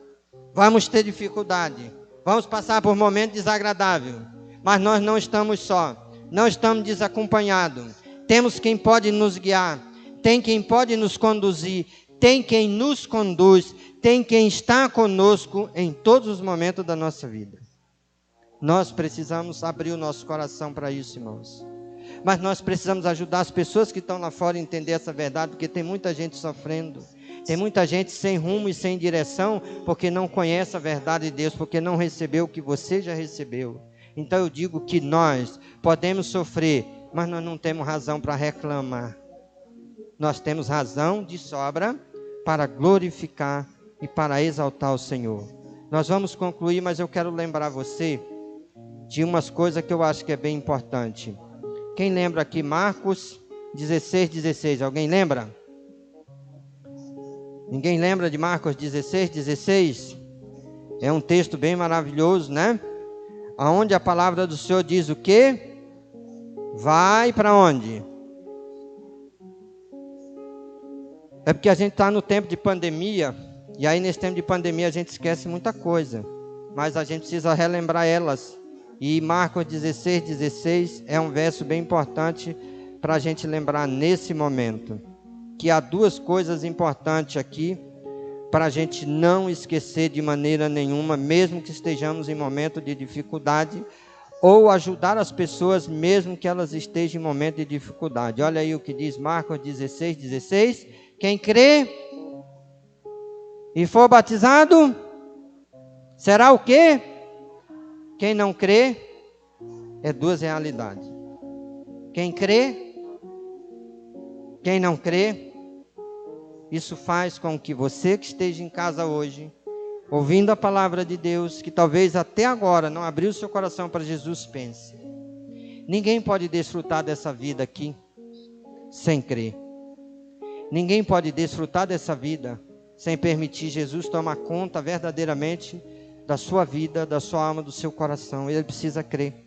vamos ter dificuldade, vamos passar por momentos desagradáveis, mas nós não estamos só, não estamos desacompanhados. Temos quem pode nos guiar, tem quem pode nos conduzir, tem quem nos conduz, tem quem está conosco em todos os momentos da nossa vida. Nós precisamos abrir o nosso coração para isso, irmãos. Mas nós precisamos ajudar as pessoas que estão lá fora a entender essa verdade, porque tem muita gente sofrendo. Tem muita gente sem rumo e sem direção, porque não conhece a verdade de Deus, porque não recebeu o que você já recebeu. Então eu digo que nós podemos sofrer, mas nós não temos razão para reclamar. Nós temos razão de sobra para glorificar e para exaltar o Senhor. Nós vamos concluir, mas eu quero lembrar você de umas coisas que eu acho que é bem importante. Quem lembra aqui Marcos 16:16? Alguém lembra? Ninguém lembra de Marcos 16:16? É um texto bem maravilhoso, né? Aonde a palavra do Senhor diz o quê? Vai para onde? É porque a gente está no tempo de pandemia, e aí nesse tempo de pandemia a gente esquece muita coisa, mas a gente precisa relembrar elas. E Marcos 16:16 é um verso bem importante para a gente lembrar nesse momento. Que há duas coisas importantes aqui para a gente não esquecer de maneira nenhuma, mesmo que estejamos em momento de dificuldade, ou ajudar as pessoas mesmo que elas estejam em momento de dificuldade. Olha aí o que diz Marcos 16:16. Quem crê e for batizado, será o quê? Quem não crê, é duas realidades. Quem crê, quem não crê, isso faz com que você que esteja em casa hoje, ouvindo a palavra de Deus, que talvez até agora não abriu seu coração para Jesus, pense: ninguém pode desfrutar dessa vida aqui sem crer. Ninguém pode desfrutar dessa vida sem permitir Jesus tomar conta verdadeiramente da sua vida, da sua alma, do seu coração. Ele precisa crer.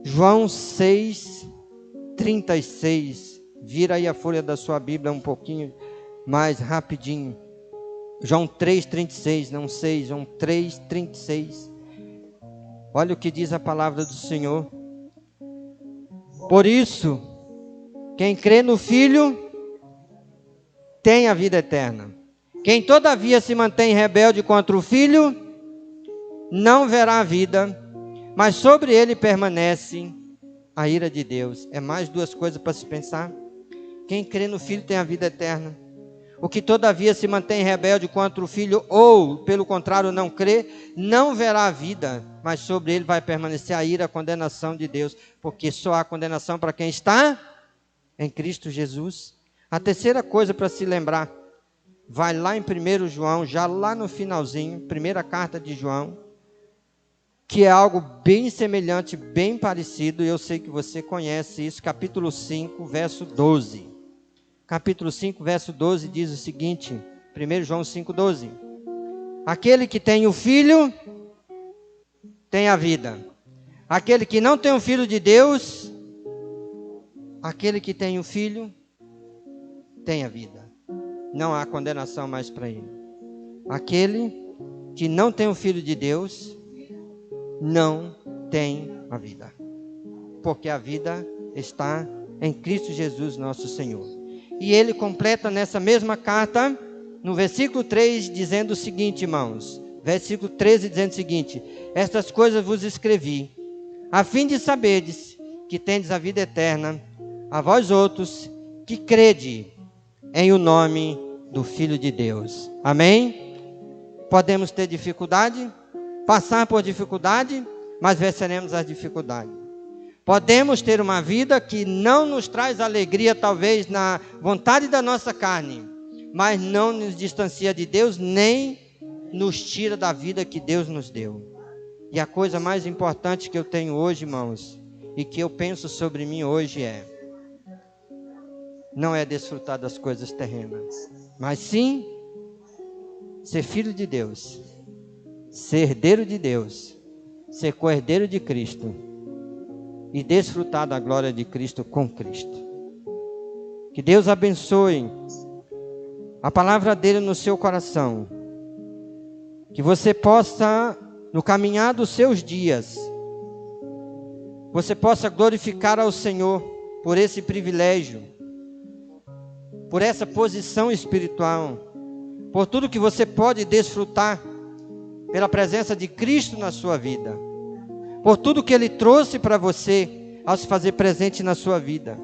João 6:36. Vira aí a folha da sua Bíblia um pouquinho mais rapidinho. João 3:36, não 6, João 3:36. Olha o que diz a palavra do Senhor. Por isso, quem crê no Filho tem a vida eterna. Quem todavia se mantém rebelde contra o Filho, não verá a vida, mas sobre ele permanece a ira de Deus. É mais duas coisas para se pensar. Quem crê no Filho tem a vida eterna. O que todavia se mantém rebelde contra o Filho, ou pelo contrário não crê, não verá a vida, mas sobre ele vai permanecer a ira, a condenação de Deus, porque só há condenação para quem está em Cristo Jesus. A terceira coisa para se lembrar, vai lá em 1 João, já lá no finalzinho, primeira carta de João, que é algo bem semelhante, bem parecido, e eu sei que você conhece isso, capítulo 5, verso 12. Capítulo 5, verso 12 diz o seguinte, 1 João 5:12. Aquele que tem o Filho, tem a vida. Aquele que não tem o Filho de Deus, aquele que tem o Filho, tem a vida. Não há condenação mais para ele. Aquele que não tem o Filho de Deus, não tem a vida. Porque a vida está em Cristo Jesus, nosso Senhor. E ele completa nessa mesma carta, no versículo 3, dizendo o seguinte, irmãos. Versículo 13, dizendo o seguinte: estas coisas vos escrevi, a fim de saberdes que tendes a vida eterna, a vós outros que crede em o nome do Filho de Deus. Amém? Podemos ter dificuldade, passar por dificuldade, mas venceremos as dificuldades. Podemos ter uma vida que não nos traz alegria, talvez na vontade da nossa carne, mas não nos distancia de Deus, nem nos tira da vida que Deus nos deu. E a coisa mais importante que eu tenho hoje, irmãos, e que eu penso sobre mim hoje não é desfrutar das coisas terrenas, mas sim ser filho de Deus, ser herdeiro de Deus, ser co-herdeiro de Cristo e desfrutar da glória de Cristo com Cristo. Que Deus abençoe a palavra dele no seu coração, que você possa, no caminhar dos seus dias, você possa glorificar ao Senhor por esse privilégio, por essa posição espiritual, por tudo que você pode desfrutar pela presença de Cristo na sua vida, por tudo que Ele trouxe para você ao se fazer presente na sua vida.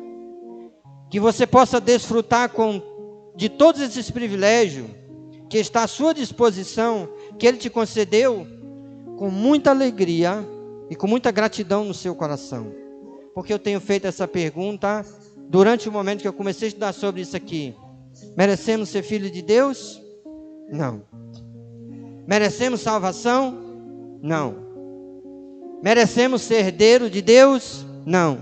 Que você possa desfrutar de todos esses privilégios que está à sua disposição, que Ele te concedeu, com muita alegria e com muita gratidão no seu coração. Porque eu tenho feito essa pergunta durante o momento que eu comecei a estudar sobre isso aqui. Merecemos ser filho de Deus? Não. Merecemos salvação? Não. Merecemos ser herdeiro de Deus? Não.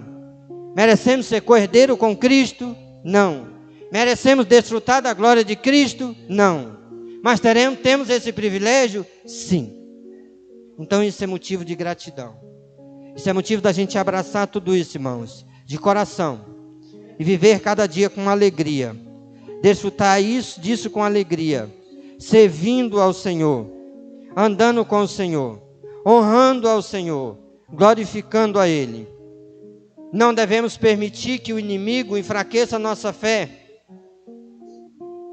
Merecemos ser co-herdeiro com Cristo? Não. Merecemos desfrutar da glória de Cristo? Não. Mas temos esse privilégio? Sim. Então isso é motivo de gratidão. Isso é motivo da gente abraçar tudo isso, irmãos, de coração, e viver cada dia com alegria, desfrutar disso com alegria, servindo ao Senhor, andando com o Senhor, honrando ao Senhor, glorificando a Ele. Não devemos permitir que o inimigo enfraqueça a nossa fé,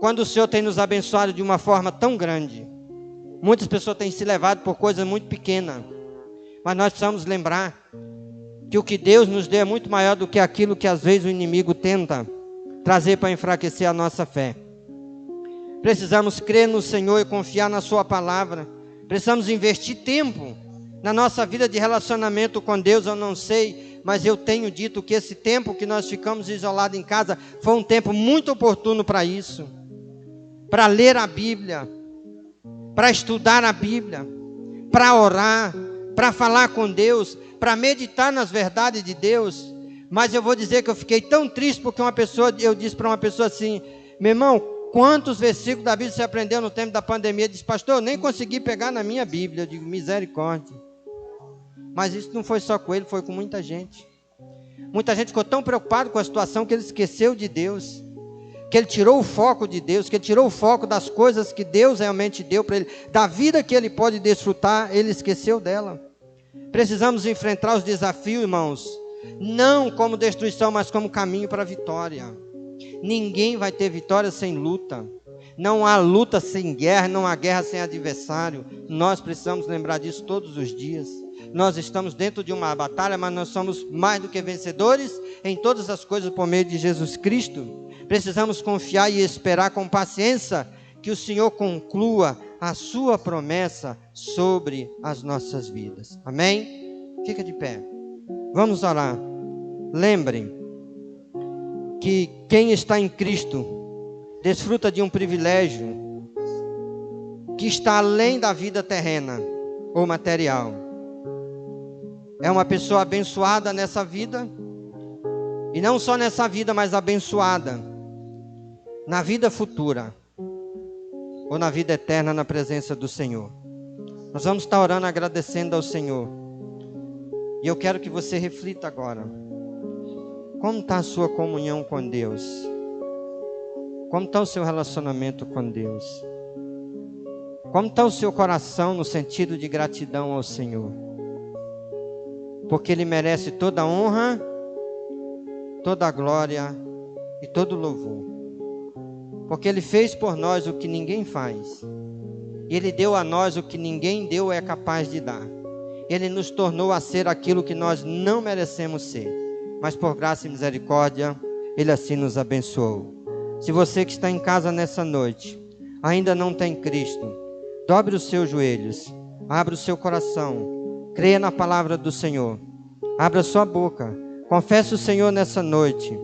quando o Senhor tem nos abençoado de uma forma tão grande. Muitas pessoas têm se levado por coisas muito pequenas, mas nós precisamos lembrar que o que Deus nos deu é muito maior do que aquilo que às vezes o inimigo tenta trazer para enfraquecer a nossa fé. Precisamos crer no Senhor e confiar na sua palavra. Precisamos investir tempo na nossa vida de relacionamento com Deus. Eu não sei, mas eu tenho dito que esse tempo que nós ficamos isolados em casa foi um tempo muito oportuno para isso, para ler a Bíblia, para estudar a Bíblia, para orar, para falar com Deus, para meditar nas verdades de Deus. Mas eu vou dizer que eu fiquei tão triste porque eu disse para uma pessoa assim: meu irmão, quantos versículos da Bíblia você aprendeu no tempo da pandemia? Ele disse: pastor, eu nem consegui pegar na minha Bíblia. Eu digo: misericórdia. Mas isso não foi só com ele, foi com muita gente. Muita gente ficou tão preocupada com a situação que ele esqueceu de Deus, que ele tirou o foco de Deus, que ele tirou o foco das coisas que Deus realmente deu para ele, da vida que ele pode desfrutar, ele esqueceu dela. Precisamos enfrentar os desafios, irmãos, não como destruição, mas como caminho para a vitória. Ninguém vai ter vitória sem luta. Não há luta sem guerra, não há guerra sem adversário. Nós precisamos lembrar disso todos os dias. Nós estamos dentro de uma batalha, mas nós somos mais do que vencedores em todas as coisas por meio de Jesus Cristo. Precisamos confiar e esperar com paciência que o Senhor conclua a sua promessa sobre as nossas vidas. Amém? Fica de pé. Vamos orar. Lembrem que quem está em Cristo desfruta de um privilégio que está além da vida terrena ou material. É uma pessoa abençoada nessa vida, e não só nessa vida, mas abençoada na vida futura, ou na vida eterna na presença do Senhor. Nós vamos estar orando, agradecendo ao Senhor. E eu quero que você reflita agora. Como está a sua comunhão com Deus? Como está o seu relacionamento com Deus? Como está o seu coração no sentido de gratidão ao Senhor? porque Ele merece toda a honra, toda a glória e todo o louvor. Porque Ele fez por nós o que ninguém faz. Ele deu a nós o que ninguém deu ou é capaz de dar. Ele nos tornou a ser aquilo que nós não merecemos ser. Mas por graça e misericórdia, Ele assim nos abençoou. Se você que está em casa nessa noite, ainda não tem Cristo, dobre os seus joelhos, abra o seu coração, creia na palavra do Senhor, abra sua boca, confesse o Senhor nessa noite.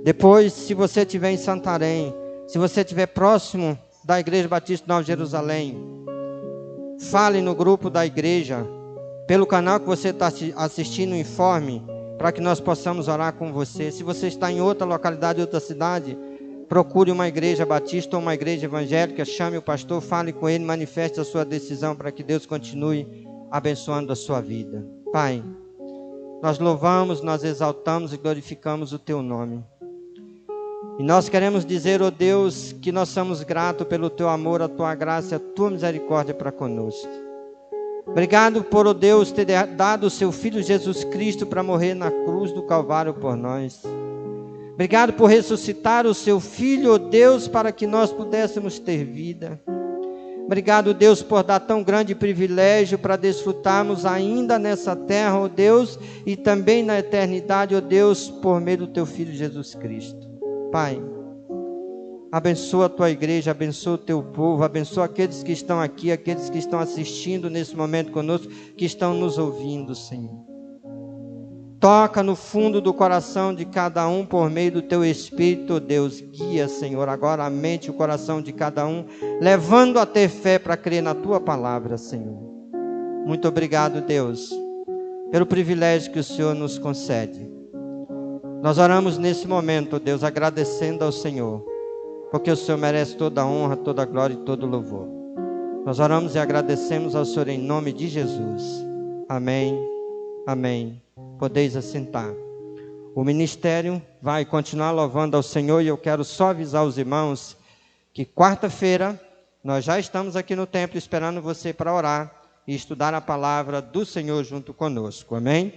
Depois, se você estiver em Santarém, se você estiver próximo da Igreja Batista Nova Jerusalém, fale no grupo da igreja, pelo canal que você está assistindo, informe, para que nós possamos orar com você. Se você está em outra localidade, outra cidade, procure uma igreja batista ou uma igreja evangélica, chame o pastor, fale com ele, manifeste a sua decisão para que Deus continue abençoando a sua vida. Pai, nós louvamos, nós exaltamos e glorificamos o Teu nome. E nós queremos dizer, ó Deus, que nós somos gratos pelo Teu amor, a Tua graça, a Tua misericórdia para conosco. Obrigado por, ó Deus, ter dado o Seu Filho Jesus Cristo para morrer na cruz do Calvário por nós. Obrigado por ressuscitar o Seu Filho, ó Deus, para que nós pudéssemos ter vida. Obrigado, Deus, por dar tão grande privilégio para desfrutarmos ainda nessa terra, ó Deus, e também na eternidade, ó Deus, por meio do Teu Filho Jesus Cristo. Pai, abençoa a Tua igreja, abençoa o Teu povo, abençoa aqueles que estão aqui, aqueles que estão assistindo nesse momento conosco, que estão nos ouvindo, Senhor. Toca no fundo do coração de cada um por meio do Teu Espírito, Deus. Guia, Senhor, agora a mente e o coração de cada um, levando a ter fé para crer na Tua palavra, Senhor. Muito obrigado, Deus, pelo privilégio que o Senhor nos concede. Nós oramos nesse momento, Deus, agradecendo ao Senhor, porque o Senhor merece toda a honra, toda a glória e todo o louvor. Nós oramos e agradecemos ao Senhor em nome de Jesus. Amém, amém. Podeis assentar. O ministério vai continuar louvando ao Senhor e eu quero só avisar os irmãos que quarta-feira nós já estamos aqui no templo esperando você para orar e estudar a palavra do Senhor junto conosco. Amém?